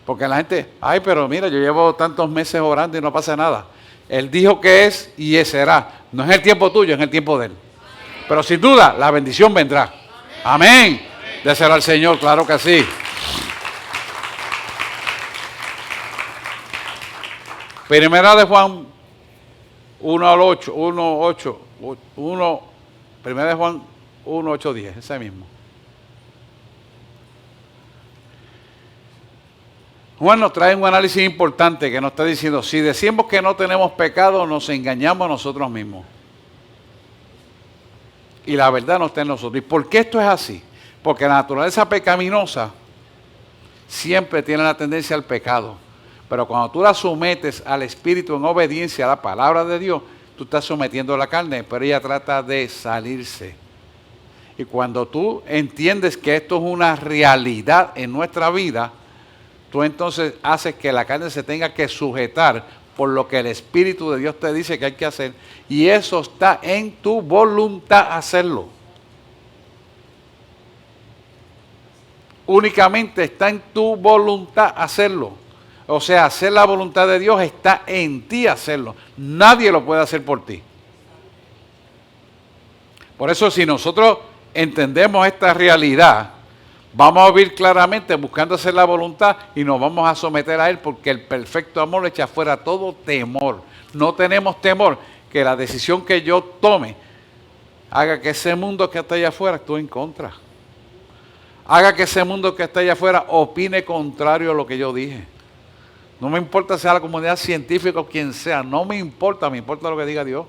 Porque la gente, ay, pero mira, yo llevo tantos meses orando y no pasa nada. Él dijo que es y será. No es el tiempo tuyo, es el tiempo de Él. Pero sin duda, la bendición vendrá. Amén. Déselo al Señor, claro que sí. Primera de Juan 1 al 8, 1, 8, 1, primera de Juan 1, 8, 10, ese mismo. Juan nos trae un análisis importante que nos está diciendo, si decimos que no tenemos pecado, nos engañamos a nosotros mismos. Y la verdad no está en nosotros. ¿Y por qué esto es así? Porque la naturaleza pecaminosa siempre tiene la tendencia al pecado. Pero cuando tú la sometes al Espíritu en obediencia a la palabra de Dios, tú estás sometiendo a la carne, pero ella trata de salirse. Y cuando tú entiendes que esto es una realidad en nuestra vida, tú entonces haces que la carne se tenga que sujetar por lo que el Espíritu de Dios te dice que hay que hacer. Y eso está en tu voluntad hacerlo. Únicamente está en tu voluntad hacerlo. O sea, hacer la voluntad de Dios está en ti hacerlo. Nadie lo puede hacer por ti. Por eso si nosotros entendemos esta realidad, vamos a vivir claramente buscando hacer la voluntad y nos vamos a someter a Él, porque el perfecto amor echa fuera todo temor. No tenemos temor que la decisión que yo tome haga que ese mundo que está allá afuera actúe en contra. Haga que ese mundo que está allá afuera opine contrario a lo que yo dije. No me importa sea la comunidad científica o quien sea, no me importa lo que diga Dios.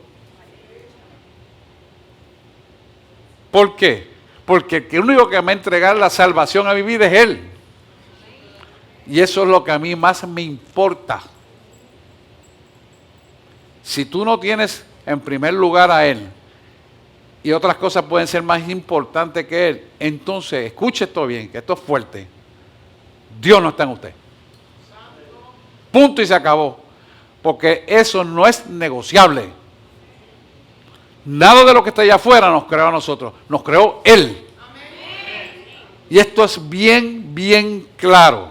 ¿Por qué? Porque el único que me va a entregar la salvación a mi vida es Él. Y eso es lo que a mí más me importa. Si tú no tienes en primer lugar a Él, y otras cosas pueden ser más importantes que Él, entonces, escuche esto bien, que esto es fuerte. Dios no está en usted. Punto y se acabó. Porque eso no es negociable. Nada de lo que está allá afuera nos creó a nosotros, nos creó Él. Y esto es bien, bien claro.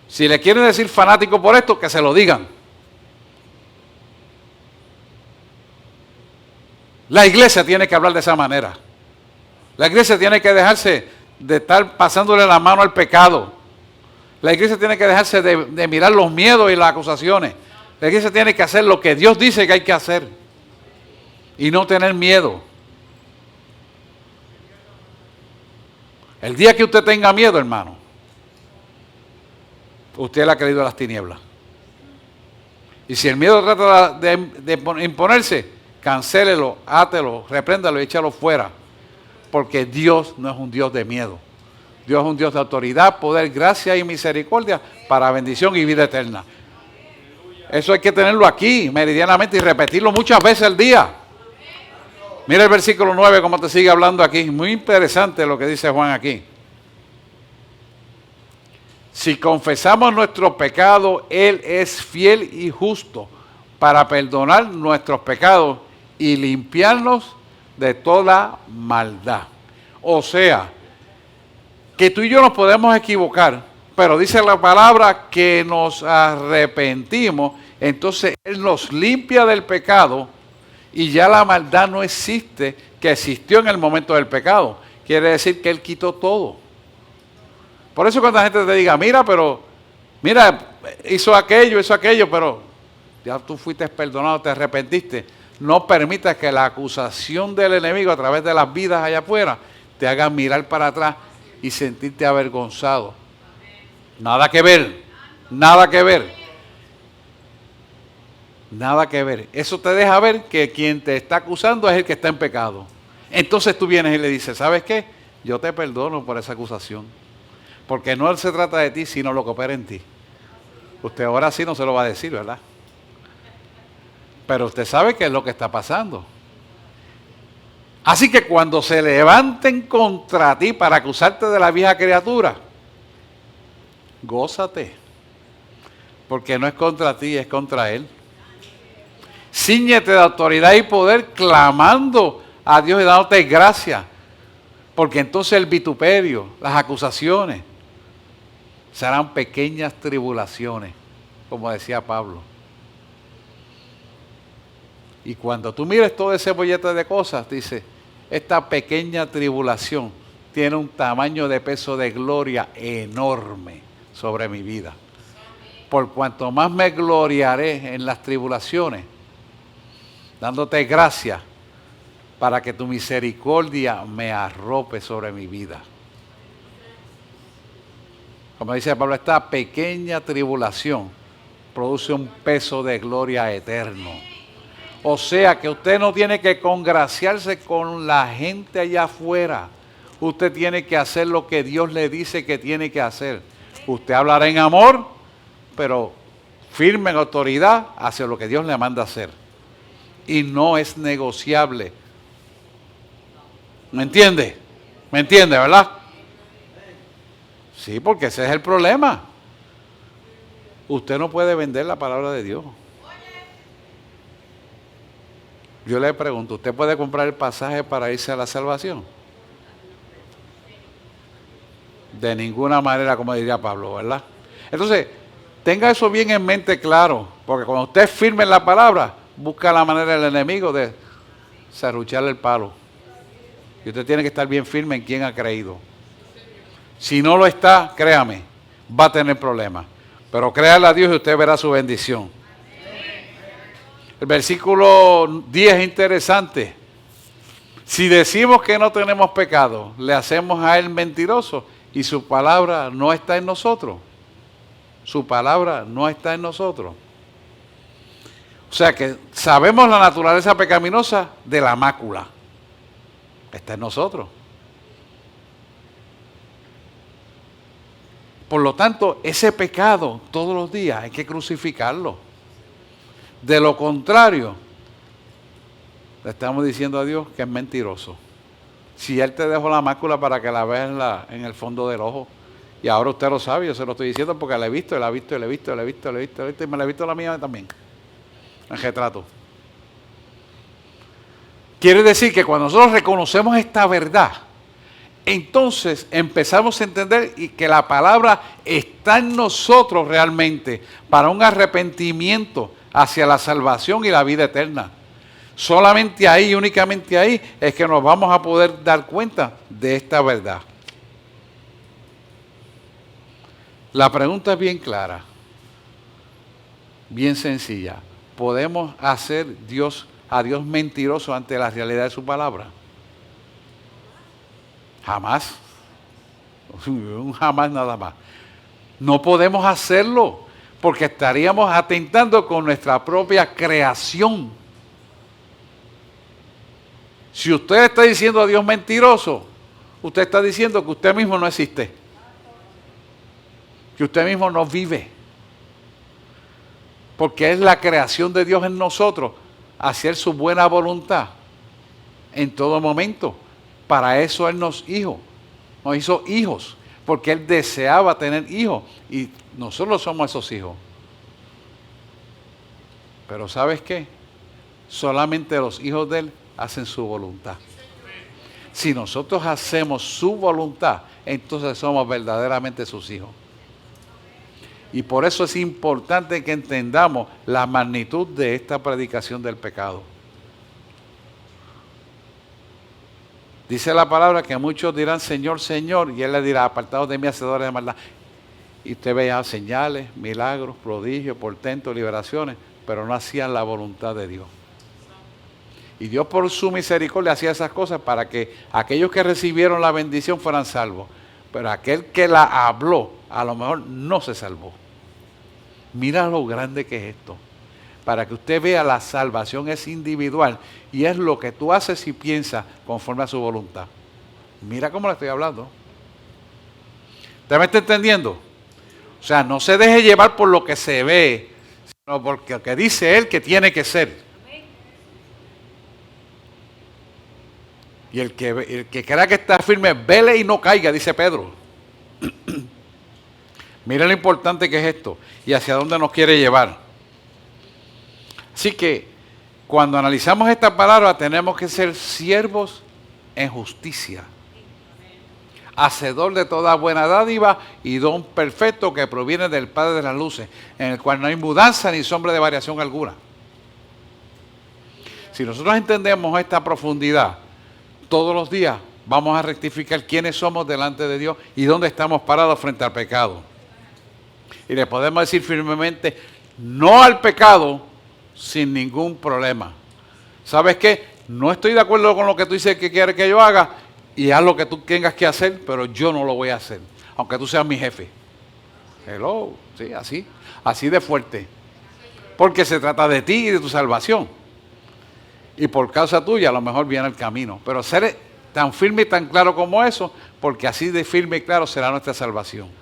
Si le quieren decir fanático por esto, que se lo digan. La iglesia tiene que hablar de esa manera. La iglesia tiene que dejarse de estar pasándole la mano al pecado. La iglesia tiene que dejarse de mirar los miedos y las acusaciones. La iglesia tiene que hacer lo que Dios dice que hay que hacer. Y no tener miedo. El día que usted tenga miedo, hermano, usted le ha creído a las tinieblas. Y si el miedo trata de imponerse, cancélelo, átelo, repréndalo y échalo fuera. Porque Dios no es un Dios de miedo. Dios es un Dios de autoridad, poder, gracia y misericordia para bendición y vida eterna. Eso hay que tenerlo aquí, meridianamente, y repetirlo muchas veces al día. Mira el versículo 9, cómo te sigue hablando aquí. Muy interesante lo que dice Juan aquí. Si confesamos nuestros pecados, Él es fiel y justo para perdonar nuestros pecados y limpiarnos de toda maldad. O sea, que tú y yo nos podemos equivocar, pero dice la palabra que nos arrepentimos, entonces Él nos limpia del pecado y ya la maldad no existe, que existió en el momento del pecado. Quiere decir que Él quitó todo. Por eso cuando la gente te diga, mira, hizo aquello, pero ya tú fuiste perdonado, te arrepentiste. No permitas que la acusación del enemigo a través de las vidas allá afuera te haga mirar para atrás y sentirte avergonzado. Nada que ver, nada que ver. Nada que ver. Eso te deja ver que quien te está acusando es el que está en pecado. Entonces tú vienes y le dices, ¿sabes qué? Yo te perdono por esa acusación. Porque no se trata de ti, sino lo que opera en ti. Usted ahora sí no se lo va a decir, ¿verdad? Pero usted sabe qué es lo que está pasando. Así que cuando se levanten contra ti para acusarte de la vieja criatura, gózate. Porque no es contra ti, es contra Él. Cíñete de autoridad y poder clamando a Dios y dándote gracias. Porque entonces el vituperio, las acusaciones, serán pequeñas tribulaciones, como decía Pablo. Y cuando tú mires todo ese bollete de cosas, dice, esta pequeña tribulación tiene un tamaño de peso de gloria enorme sobre mi vida. Por cuanto más me gloriaré en las tribulaciones, dándote gracias para que tu misericordia me arrope sobre mi vida. Como dice Pablo, esta pequeña tribulación produce un peso de gloria eterno. O sea que usted no tiene que congraciarse con la gente allá afuera. Usted tiene que hacer lo que Dios le dice que tiene que hacer. Usted hablará en amor, pero firme en autoridad hacia lo que Dios le manda hacer. Y no es negociable. ¿Me entiende? ¿Me entiende, verdad? Sí, porque ese es el problema. Usted no puede vender la palabra de Dios. Yo le pregunto, ¿usted puede comprar el pasaje para irse a la salvación? De ninguna manera, como diría Pablo, ¿verdad? Entonces, tenga eso bien en mente claro, porque cuando usted firme en la palabra, busca la manera del enemigo de serrucharle el palo. Y usted tiene que estar bien firme en quien ha creído. Si no lo está, créame, va a tener problemas. Pero créale a Dios y usted verá su bendición. El versículo 10 es interesante. Si decimos que no tenemos pecado, le hacemos a él mentiroso y su palabra no está en nosotros. Su palabra no está en nosotros. O sea que sabemos la naturaleza pecaminosa de la mácula. Está en nosotros. Por lo tanto, ese pecado todos los días hay que crucificarlo. De lo contrario, le estamos diciendo a Dios que es mentiroso. Si Él te dejó la mácula para que la veas en el fondo del ojo, y ahora usted lo sabe, yo se lo estoy diciendo porque la he visto, la he visto, la he visto, la he visto, la he visto, la he visto, y me la he visto la mía también, en retrato. Quiere decir que cuando nosotros reconocemos esta verdad, entonces empezamos a entender y que la palabra está en nosotros realmente para un arrepentimiento hacia la salvación y la vida eterna. Solamente ahí, únicamente ahí, es que nos vamos a poder dar cuenta de esta verdad. La pregunta es bien clara, bien sencilla. ¿Podemos hacer a Dios mentiroso ante la realidad de su palabra? Jamás. Un jamás nada más. No podemos hacerlo porque estaríamos atentando con nuestra propia creación. Si usted está diciendo a Dios mentiroso, usted está diciendo que usted mismo no existe. Que usted mismo no vive. Porque es la creación de Dios en nosotros, hacer su buena voluntad en todo momento. Para eso Él nos hizo hijos, porque Él deseaba tener hijos y nosotros somos esos hijos. Pero ¿sabes qué? Solamente los hijos de Él hacen su voluntad. Si nosotros hacemos su voluntad, entonces somos verdaderamente sus hijos. Y por eso es importante que entendamos la magnitud de esta predicación del pecado. Dice la palabra que muchos dirán Señor, Señor, y Él les dirá, apartados de mí, hacedores de maldad. Y usted veía señales, milagros, prodigios, portentos, liberaciones, pero no hacían la voluntad de Dios. Y Dios por su misericordia hacía esas cosas para que aquellos que recibieron la bendición fueran salvos. Pero aquel que la habló, a lo mejor no se salvó. Mira lo grande que es esto. Para que usted vea, la salvación es individual y es lo que tú haces y piensas conforme a su voluntad. Mira cómo le estoy hablando. ¿Usted me está entendiendo? O sea, no se deje llevar por lo que se ve, sino por lo que dice Él que tiene que ser. Y el que crea que está firme, vele y no caiga, dice Pedro. Mira lo importante que es esto y hacia dónde nos quiere llevar. Así que cuando analizamos esta palabra tenemos que ser siervos en justicia, hacedor de toda buena dádiva y don perfecto que proviene del Padre de las luces, en el cual no hay mudanza ni sombra de variación alguna. Si nosotros entendemos esta profundidad, todos los días vamos a rectificar quiénes somos delante de Dios y dónde estamos parados frente al pecado. Y le podemos decir firmemente no al pecado sin ningún problema. ¿Sabes qué? No estoy de acuerdo con lo que tú dices que quieres que yo haga y haz lo que tú tengas que hacer, pero yo no lo voy a hacer, aunque tú seas mi jefe. Hello, sí, así de fuerte. Porque se trata de ti y de tu salvación. Y por causa tuya a lo mejor viene el camino. Pero ser tan firme y tan claro como eso, porque así de firme y claro será nuestra salvación.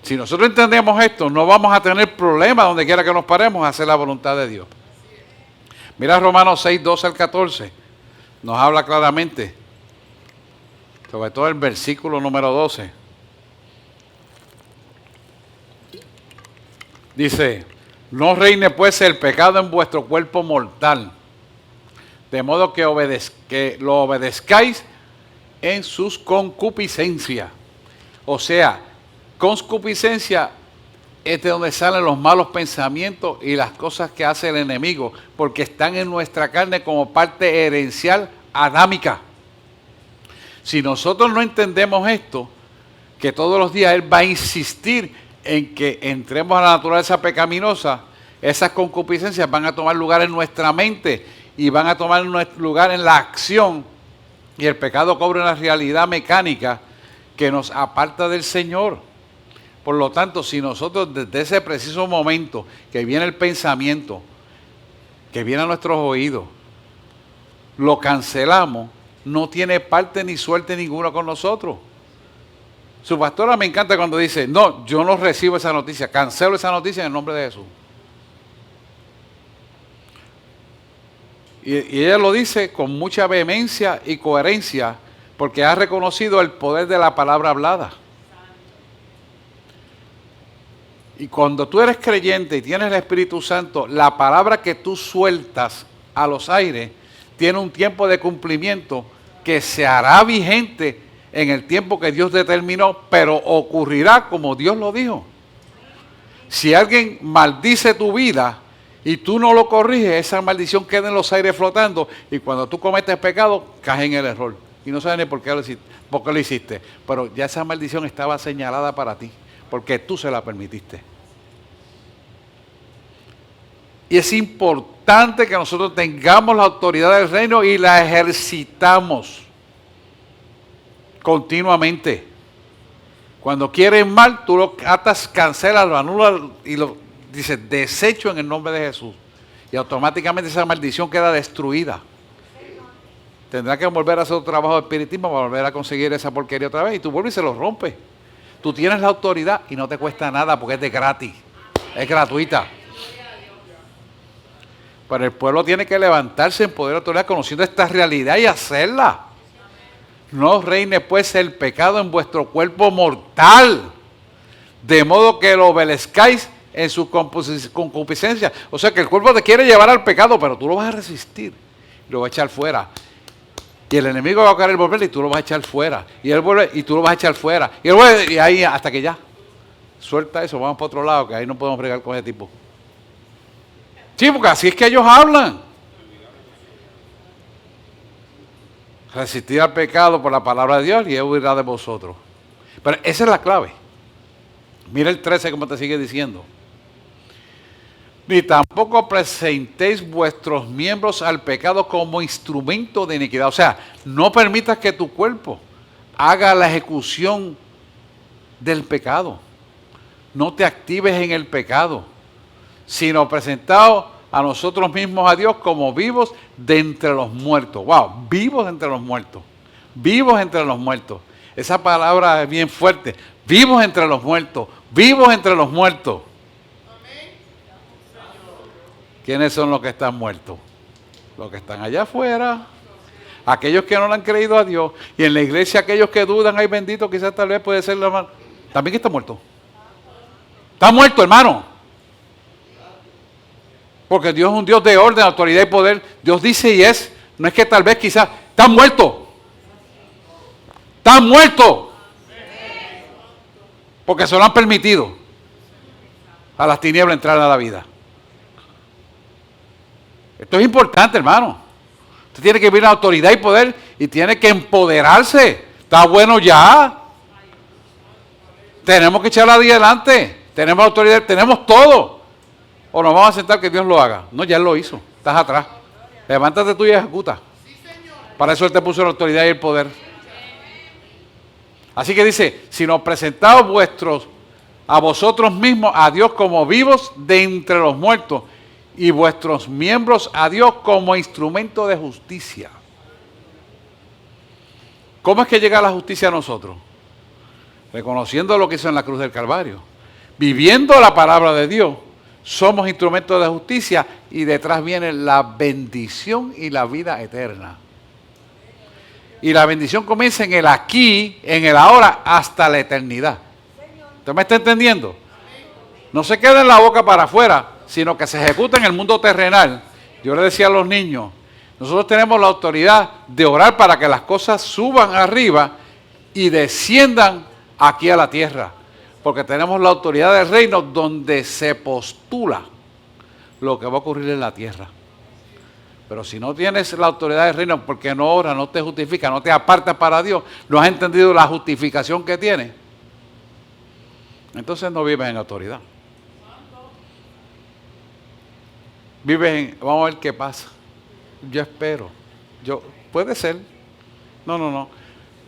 Si nosotros entendemos esto, no vamos a tener problema donde quiera que nos paremos a hacer la voluntad de Dios. Mira Romanos 6, 12 al 14. Nos habla claramente. Sobre todo el versículo número 12. Dice, no reine pues el pecado en vuestro cuerpo mortal, de modo que lo obedezcáis en sus concupiscencias. O sea, concupiscencia es de donde salen los malos pensamientos y las cosas que hace el enemigo, porque están en nuestra carne como parte herencial adámica. Si nosotros no entendemos esto, que todos los días Él va a insistir en que entremos a la naturaleza pecaminosa, esas concupiscencias van a tomar lugar en nuestra mente y van a tomar lugar en la acción, y el pecado cobra una realidad mecánica que nos aparta del Señor. Por lo tanto, si nosotros desde ese preciso momento que viene el pensamiento, que viene a nuestros oídos, lo cancelamos, no tiene parte ni suerte ninguna con nosotros. Su pastora me encanta cuando dice, no, yo no recibo esa noticia, cancelo esa noticia en el nombre de Jesús. Y ella lo dice con mucha vehemencia y coherencia, porque ha reconocido el poder de la palabra hablada. Y cuando tú eres creyente y tienes el Espíritu Santo, la palabra que tú sueltas a los aires tiene un tiempo de cumplimiento que se hará vigente en el tiempo que Dios determinó, pero ocurrirá como Dios lo dijo. Si alguien maldice tu vida y tú no lo corriges, esa maldición queda en los aires flotando, y cuando tú cometes pecado, caes en el error. Y no sabes ni por qué lo hiciste. Pero ya esa maldición estaba señalada para ti, porque tú se la permitiste. Y es importante que nosotros tengamos la autoridad del reino y la ejercitamos continuamente. Cuando quieren mal, tú lo atas, cancelas, lo anulas y lo dices, desecho en el nombre de Jesús. Y automáticamente esa maldición queda destruida. Tendrá que volver a hacer un trabajo de espiritismo para volver a conseguir esa porquería otra vez. Y tú vuelves y se lo rompes. Tú tienes la autoridad y no te cuesta nada porque es de gratis. Es gratuita. Pero el pueblo tiene que levantarse en poder de autoridad conociendo esta realidad y hacerla. No reine pues el pecado en vuestro cuerpo mortal, de modo que lo obedezcáis en su concupiscencia. O sea que el cuerpo te quiere llevar al pecado, pero tú lo vas a resistir. Lo vas a echar fuera. Y el enemigo va a querer volver y tú lo vas a echar fuera. Y él vuelve y tú lo vas a echar fuera. Y él vuelve y ahí hasta que ya. Suelta eso, vamos para otro lado, que ahí no podemos bregar con ese tipo. Sí, porque así es que ellos hablan. Resistir al pecado por la palabra de Dios y Él huirá de vosotros. Pero esa es la clave. Mira el 13 como te sigue diciendo. Ni tampoco presentéis vuestros miembros al pecado como instrumento de iniquidad. O sea, no permitas que tu cuerpo haga la ejecución del pecado. No te actives en el pecado, sino presentaos a nosotros mismos a Dios como vivos de entre los muertos. ¡Wow! Vivos de entre los muertos. Vivos entre los muertos. Esa palabra es bien fuerte. Vivos entre los muertos. Vivos entre los muertos. ¿Quiénes son los que están muertos? Los que están allá afuera. Aquellos que no le han creído a Dios. Y en la iglesia aquellos que dudan, ay bendito, quizás tal vez puede ser la mano. También está muerto. Está muerto, hermano. Porque Dios es un Dios de orden, autoridad y poder. Dios dice y es. No es que tal vez quizás. Está muerto. Está muerto. Porque se lo han permitido a las tinieblas entrar a la vida. Esto es importante, hermano. Usted tiene que vivir la autoridad y poder y tiene que empoderarse. Está bueno ya. Tenemos que echarla adelante. Tenemos autoridad, tenemos todo. O nos vamos a sentar que Dios lo haga. No, ya Él lo hizo. Estás atrás. Levántate tú y ejecuta. Para eso Él te puso la autoridad y el poder. Así que dice, si nos presentamos a vosotros mismos a Dios como vivos de entre los muertos y vuestros miembros a Dios como instrumento de justicia. ¿Cómo es que llega la justicia a nosotros? Reconociendo lo que hizo en la cruz del Calvario. Viviendo la palabra de Dios, somos instrumentos de justicia y detrás viene la bendición y la vida eterna. Y la bendición comienza en el aquí, en el ahora, hasta la eternidad. ¿Usted me está entendiendo? No se queda en la boca para afuera, sino que se ejecuta en el mundo terrenal. Yo le decía a los niños, nosotros tenemos la autoridad de orar para que las cosas suban arriba y desciendan aquí a la tierra. Porque tenemos la autoridad del reino donde se postula lo que va a ocurrir en la tierra. Pero si no tienes la autoridad del reino, porque no oras, no te justificas, no te apartas para Dios, no has entendido la justificación que tienes, entonces no vives en autoridad. Vives en, vamos a ver qué pasa. Yo espero. Puede ser. No.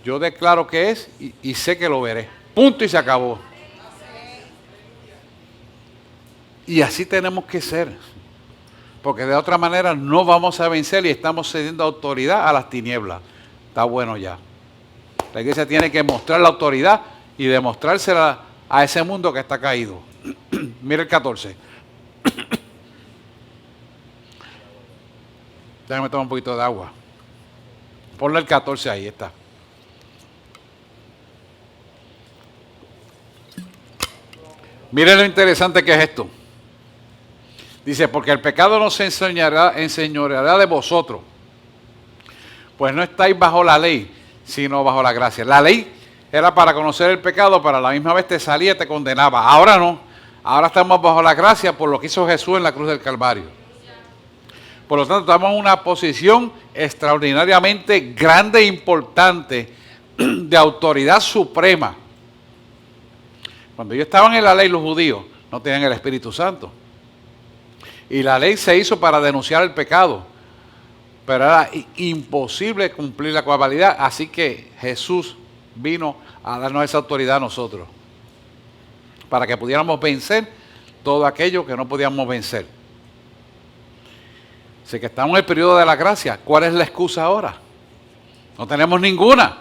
Yo declaro que es y sé que lo veré. Punto y se acabó. Y así tenemos que ser. Porque de otra manera no vamos a vencer y estamos cediendo autoridad a las tinieblas. Está bueno ya. La iglesia tiene que mostrar la autoridad y demostrársela a ese mundo que está caído. Mira el 14. Déjame tomar un poquito de agua. Ponle el 14 ahí, está. Miren lo interesante que es esto. Dice, porque el pecado no se enseñoreará de vosotros, pues no estáis bajo la ley, sino bajo la gracia. La ley era para conocer el pecado, pero a la misma vez te salía y te condenaba. Ahora no, ahora estamos bajo la gracia por lo que hizo Jesús en la cruz del Calvario. Por lo tanto, estamos en una posición extraordinariamente grande e importante de autoridad suprema. Cuando ellos estaban en la ley, los judíos no tenían el Espíritu Santo. Y la ley se hizo para denunciar el pecado. Pero era imposible cumplir la cabalidad. Así que Jesús vino a darnos esa autoridad a nosotros. Para que pudiéramos vencer todo aquello que no podíamos vencer. Así que estamos en el periodo de la gracia. ¿Cuál es la excusa ahora? No tenemos ninguna.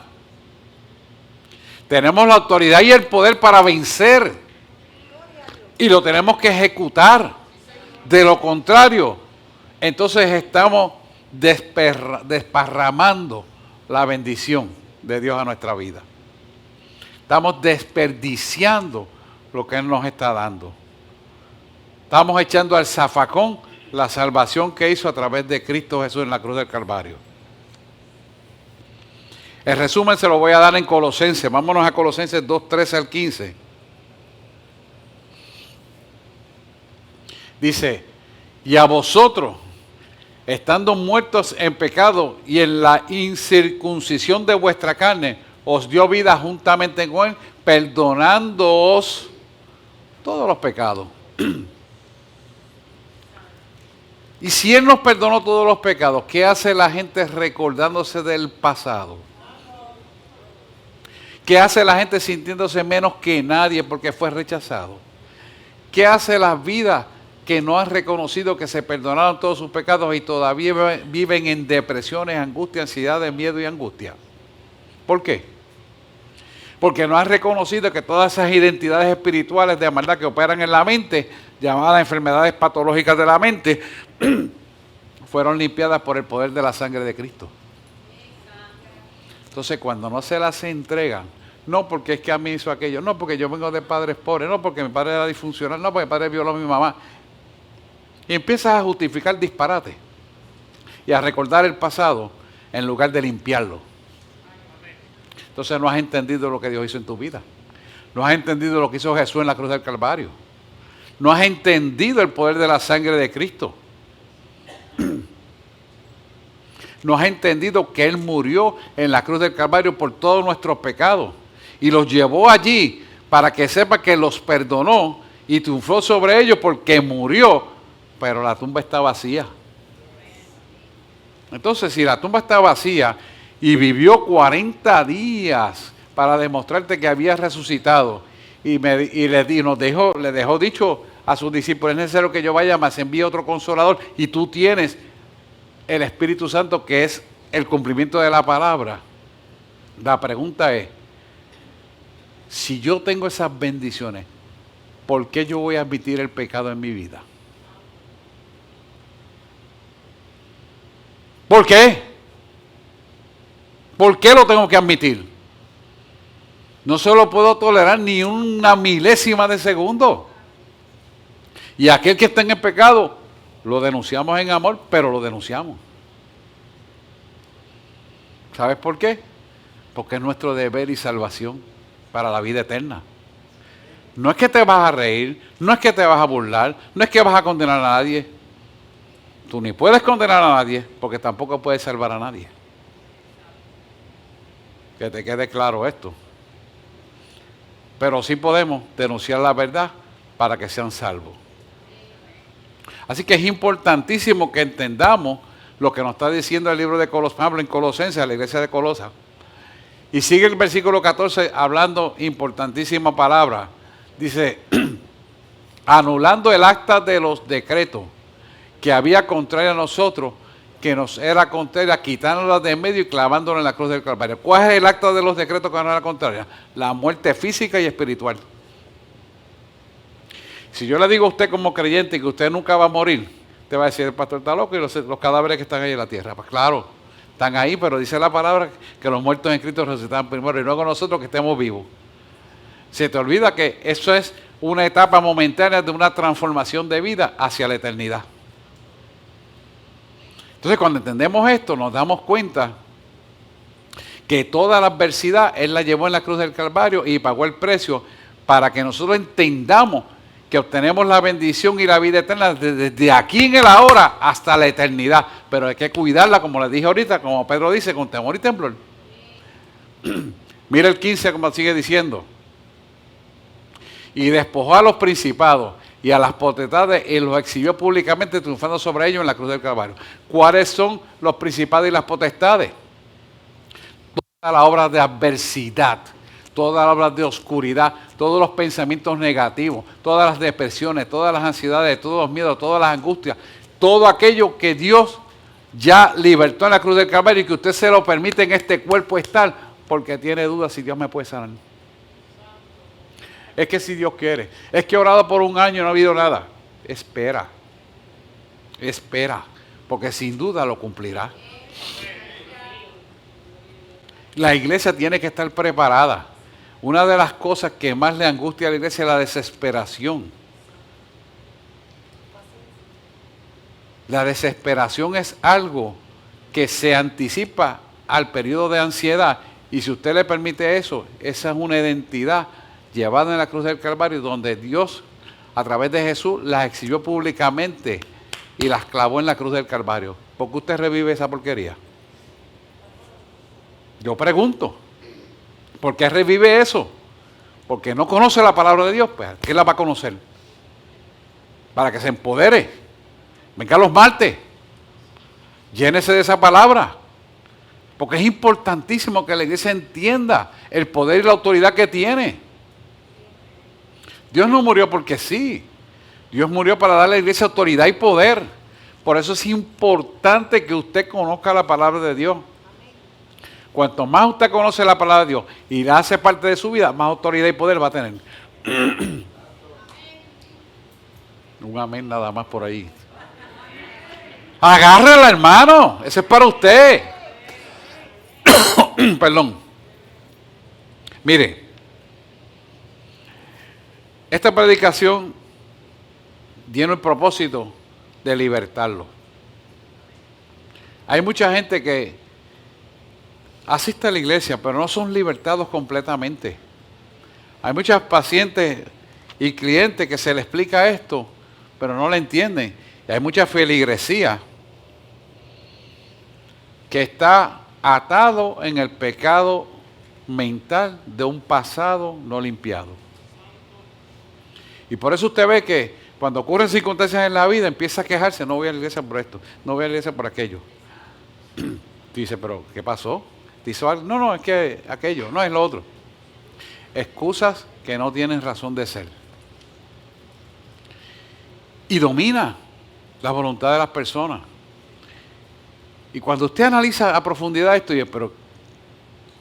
Tenemos la autoridad y el poder para vencer. Y lo tenemos que ejecutar. De lo contrario, entonces estamos desparramando la bendición de Dios a nuestra vida. Estamos desperdiciando lo que Él nos está dando. Estamos echando al zafacón la salvación que hizo a través de Cristo Jesús en la cruz del Calvario. El resumen se lo voy a dar en Colosenses. Vámonos a Colosenses 2, 13 al 15. Dice, y a vosotros, estando muertos en pecado y en la incircuncisión de vuestra carne, os dio vida juntamente con Él, perdonándoos todos los pecados. Y si Él nos perdonó todos los pecados, ¿qué hace la gente recordándose del pasado? ¿Qué hace la gente sintiéndose menos que nadie porque fue rechazado? ¿Qué hace la vida que no han reconocido que se perdonaron todos sus pecados y todavía viven en depresiones, angustia, ansiedades, miedo y angustia? ¿Por qué? Porque no han reconocido que todas esas identidades espirituales de maldad que operan en la mente, llamadas enfermedades patológicas de la mente, fueron limpiadas por el poder de la sangre de Cristo. Entonces, cuando no se las entregan, no porque es que a mí hizo aquello, no porque yo vengo de padres pobres, no porque mi padre era disfuncional, no porque mi padre violó a mi mamá, y empiezas a justificar disparate y a recordar el pasado en lugar de limpiarlo. Entonces no has entendido lo que Dios hizo en tu vida. No has entendido lo que hizo Jesús en la cruz del Calvario. No has entendido el poder de la sangre de Cristo. No has entendido que Él murió en la cruz del Calvario por todos nuestros pecados y los llevó allí para que sepa que los perdonó y triunfó sobre ellos porque murió, pero la tumba está vacía. Entonces, si la tumba está vacía y vivió 40 días para demostrarte que había resucitado y le dejó dicho a sus discípulos, es necesario que yo vaya, mas envíe otro consolador, y tú tienes el Espíritu Santo, que es el cumplimiento de la palabra. La pregunta es, si yo tengo esas bendiciones, ¿por qué yo voy a admitir el pecado en mi vida? ¿Por qué? ¿Por qué lo tengo que admitir? No se lo puedo tolerar ni una milésima de segundo. Y aquel que está en el pecado, lo denunciamos en amor, pero lo denunciamos. ¿Sabes por qué? Porque es nuestro deber y salvación para la vida eterna. No es que te vas a reír, no es que te vas a burlar, no es que vas a condenar a nadie. Tú ni puedes condenar a nadie, porque tampoco puedes salvar a nadie. Que te quede claro esto. Pero sí podemos denunciar la verdad para que sean salvos. Así que es importantísimo que entendamos lo que nos está diciendo el libro de Colosenses, habla en Colosenses, a la iglesia de Colosa. Y sigue el versículo 14 hablando importantísima palabra. Dice, anulando el acta de los decretos que había contraria a nosotros, que nos era contraria, quitándola de en medio y clavándola en la cruz del Calvario. ¿Cuál es el acta de los decretos que nos era contraria? La muerte física y espiritual. Si yo le digo a usted como creyente que usted nunca va a morir, te va a decir, el pastor está loco y los cadáveres que están ahí en la tierra. Pues claro, están ahí, pero dice la palabra que los muertos en Cristo resucitan primero y luego nosotros que estemos vivos. Se te olvida que eso es una etapa momentánea de una transformación de vida hacia la eternidad. Entonces, cuando entendemos esto, nos damos cuenta que toda la adversidad Él la llevó en la cruz del Calvario y pagó el precio para que nosotros entendamos que obtenemos la bendición y la vida eterna desde aquí en el ahora hasta la eternidad. Pero hay que cuidarla, como les dije ahorita, como Pedro dice, con temor y temblor. Mira el 15 como sigue diciendo. Y despojó a los principados y a las potestades y los exhibió públicamente triunfando sobre ellos en la cruz del Calvario. ¿Cuáles son los principados y las potestades? Toda la obra de adversidad, toda la obra de oscuridad, todos los pensamientos negativos, todas las depresiones, todas las ansiedades, todos los miedos, todas las angustias, todo aquello que Dios ya libertó en la cruz del Calvario y que usted se lo permite en este cuerpo estar porque tiene dudas si Dios me puede sanar. Es que si Dios quiere, es que he orado por un año y no ha habido nada. Espera, porque sin duda lo cumplirá. La iglesia tiene que estar preparada. Una de las cosas que más le angustia a la iglesia es la desesperación. La desesperación es algo que se anticipa al periodo de ansiedad. Y si usted le permite eso, esa es una identidad llevada en la cruz del Calvario, donde Dios, a través de Jesús, las exhibió públicamente y las clavó en la cruz del Calvario. ¿Por qué usted revive esa porquería? Yo pregunto, ¿por qué revive eso? Porque no conoce la palabra de Dios, pues, ¿qué la va a conocer? Para que se empodere. Venga los martes, llénese de esa palabra. Porque es importantísimo que la iglesia entienda el poder y la autoridad que tiene. Dios no murió porque sí. Dios murió para darle a la iglesia autoridad y poder. Por eso es importante que usted conozca la palabra de Dios. Cuanto más usted conoce la palabra de Dios y la hace parte de su vida, más autoridad y poder va a tener. Un amén nada más por ahí. Agárrala, hermano. Ese es para usted. Perdón. Mire. Esta predicación tiene el propósito de libertarlo. Hay mucha gente que asiste a la iglesia, pero no son libertados completamente. Hay muchos pacientes y clientes que se les explica esto, pero no lo entienden. Y hay mucha feligresía que está atado en el pecado mental de un pasado no limpiado. Y por eso usted ve que cuando ocurren circunstancias en la vida, empieza a quejarse, no voy a la iglesia por esto, no voy a la iglesia por aquello. Dice, pero ¿qué pasó? ¿Te hizo algo? No, es que aquello, no es lo otro. Excusas que no tienen razón de ser. Y domina la voluntad de las personas. Y cuando usted analiza a profundidad esto, dice, pero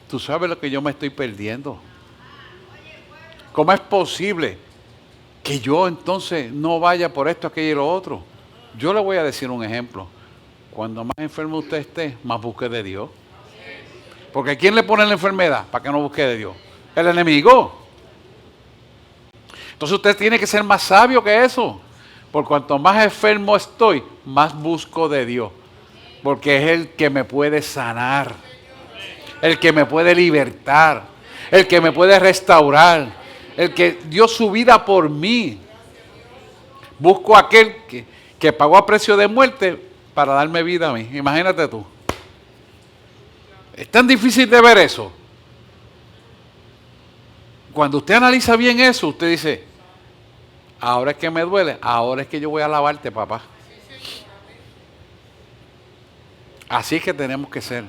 tú sabes lo que yo me estoy perdiendo. ¿Cómo es posible que yo entonces no vaya por esto, aquello y lo otro? Yo le voy a decir un ejemplo. Cuando más enfermo usted esté, más busque de Dios. Porque ¿quién le pone la enfermedad para que no busque de Dios? El enemigo. Entonces usted tiene que ser más sabio que eso. Por cuanto más enfermo estoy, más busco de Dios. Porque es el que me puede sanar, el que me puede libertar, el que me puede restaurar, el que dio su vida por mí. Busco a aquel que pagó a precio de muerte para darme vida a mí. Imagínate tú. Es tan difícil de ver eso. Cuando usted analiza bien eso, usted dice, ahora es que me duele, ahora es que yo voy a alabarte, papá. Así es que tenemos que ser.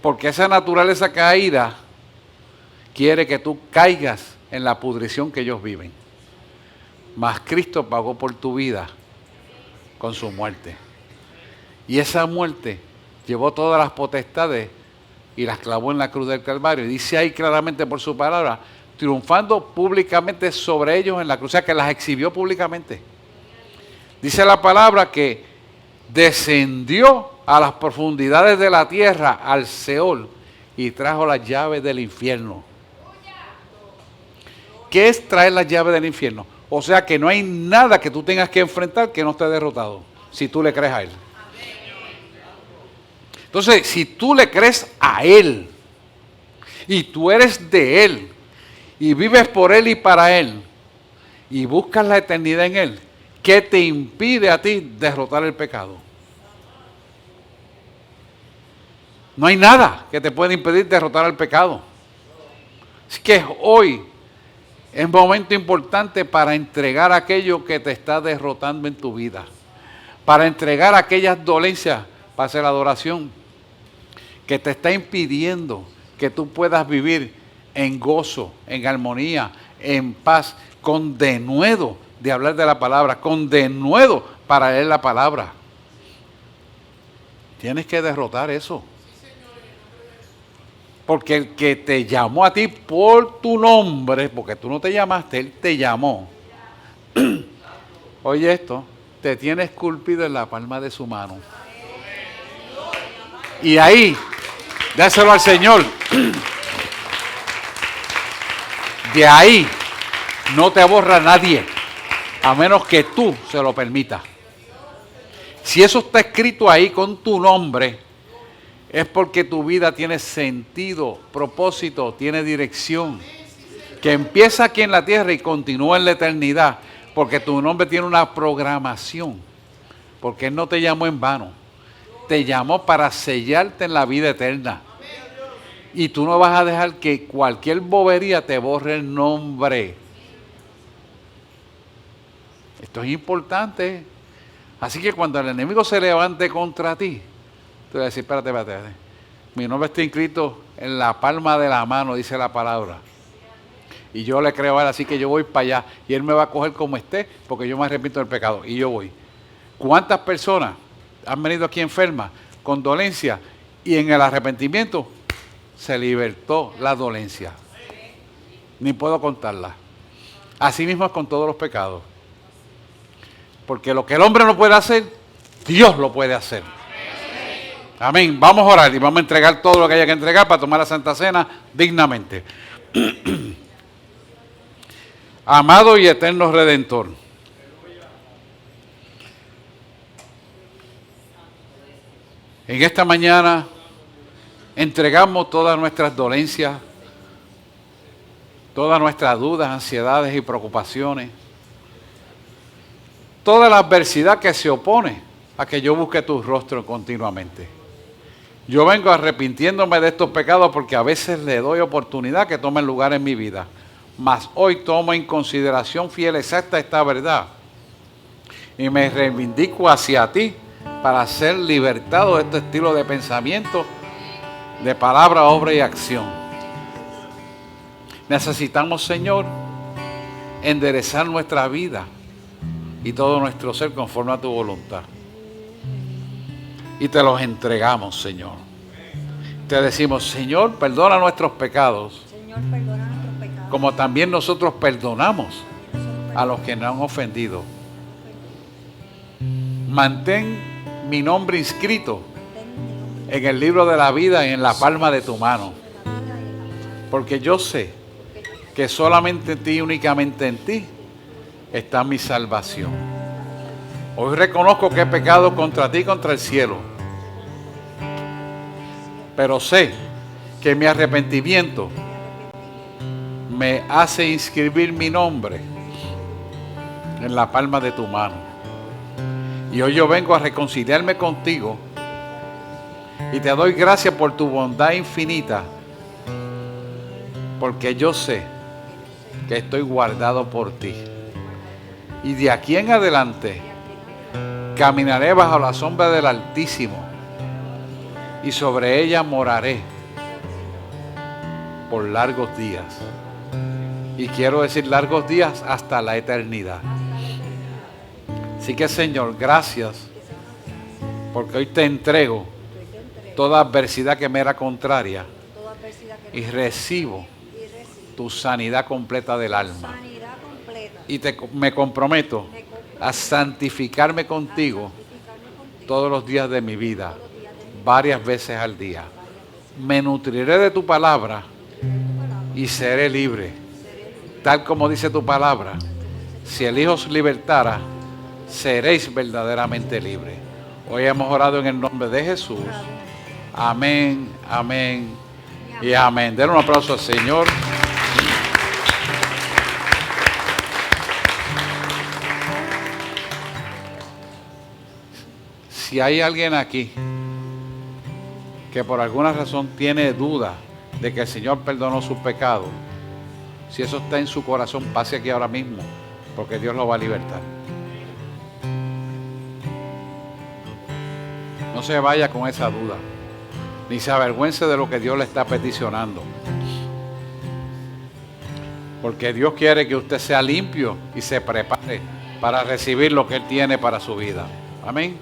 Porque esa naturaleza caída quiere que tú caigas en la pudrición que ellos viven. Mas Cristo pagó por tu vida con su muerte. Y esa muerte llevó todas las potestades y las clavó en la cruz del Calvario. Y dice ahí claramente por su palabra, triunfando públicamente sobre ellos en la cruz. O sea, que las exhibió públicamente. Dice la palabra que descendió a las profundidades de la tierra, al Seol, y trajo las llaves del infierno. ¿Qué es traer las llaves del infierno? O sea que no hay nada que tú tengas que enfrentar que no esté derrotado, si tú le crees a Él. Entonces, si tú le crees a Él, y tú eres de Él, y vives por Él y para Él, y buscas la eternidad en Él, ¿qué te impide a ti derrotar el pecado? No hay nada que te pueda impedir derrotar el pecado. Así que hoy es un momento importante para entregar aquello que te está derrotando en tu vida. Para entregar aquellas dolencias, para hacer adoración, que te está impidiendo que tú puedas vivir en gozo, en armonía, en paz, con denuedo de hablar de la palabra, con denuedo para leer la palabra. Tienes que derrotar eso. Porque el que te llamó a ti por tu nombre, porque tú no te llamaste, Él te llamó. Oye esto, te tiene esculpido en la palma de su mano. Y ahí, dáselo al Señor. De ahí no te borra nadie, a menos que tú se lo permitas. Si eso está escrito ahí con tu nombre, es porque tu vida tiene sentido, propósito, tiene dirección, que empieza aquí en la tierra y continúa en la eternidad, porque tu nombre tiene una programación, porque Él no te llamó en vano, te llamó para sellarte en la vida eterna. Y tú no vas a dejar que cualquier bobería te borre el nombre. Esto es importante. Así que cuando el enemigo se levante contra ti, tú vas a decir, espérate. Mi nombre está inscrito en la palma de la mano, dice la palabra. Y yo le creo a Él, así que yo voy para allá. Y Él me va a coger como esté, porque yo me arrepiento del pecado. Y yo voy. ¿Cuántas personas han venido aquí enfermas, con dolencia, y en el arrepentimiento se libertó la dolencia? Ni puedo contarla. Así mismo es con todos los pecados. Porque lo que el hombre no puede hacer, Dios lo puede hacer. Amén. Vamos a orar y vamos a entregar todo lo que haya que entregar para tomar la Santa Cena dignamente. Amado y eterno Redentor, en esta mañana entregamos todas nuestras dolencias, todas nuestras dudas, ansiedades y preocupaciones, toda la adversidad que se opone a que yo busque tu rostro continuamente. Yo vengo arrepintiéndome de estos pecados porque a veces le doy oportunidad que tomen lugar en mi vida. Mas hoy tomo en consideración fiel exacta esta verdad y me reivindico hacia ti para ser libertado de este estilo de pensamiento, de palabra, obra y acción. Necesitamos, Señor, enderezar nuestra vida y todo nuestro ser conforme a tu voluntad. Y te los entregamos, Señor. Te decimos, Señor, perdona nuestros pecados. Señor, perdona nuestros pecados. Como también nosotros perdonamos a los que nos han ofendido. Mantén mi nombre inscrito en el libro de la vida y en la palma de tu mano. Porque yo sé que solamente en ti, únicamente en ti, está mi salvación. Hoy reconozco que he pecado contra ti y contra el cielo. Pero sé que mi arrepentimiento me hace inscribir mi nombre en la palma de tu mano. Y hoy yo vengo a reconciliarme contigo y te doy gracias por tu bondad infinita, porque yo sé que estoy guardado por ti. Y de aquí en adelante caminaré bajo la sombra del Altísimo y sobre ella moraré por largos días. Y quiero decir largos días hasta la eternidad. Así que, Señor, gracias, porque hoy te entrego toda adversidad que me era contraria y recibo tu sanidad completa del alma. Y me comprometo a santificarme contigo todos los días de mi vida, varias veces al día. Me nutriré de tu palabra y seré libre, tal como dice tu palabra. Si el Hijo os libertara, seréis verdaderamente libres. Hoy hemos orado en el nombre de Jesús. Amén, amén y amén. Den un aplauso al Señor. Si hay alguien aquí que por alguna razón tiene duda de que el Señor perdonó sus pecados, si eso está en su corazón, pase aquí ahora mismo, porque Dios lo va a libertar. No se vaya con esa duda, ni se avergüence de lo que Dios le está peticionando, porque Dios quiere que usted sea limpio y se prepare para recibir lo que Él tiene para su vida. Amén.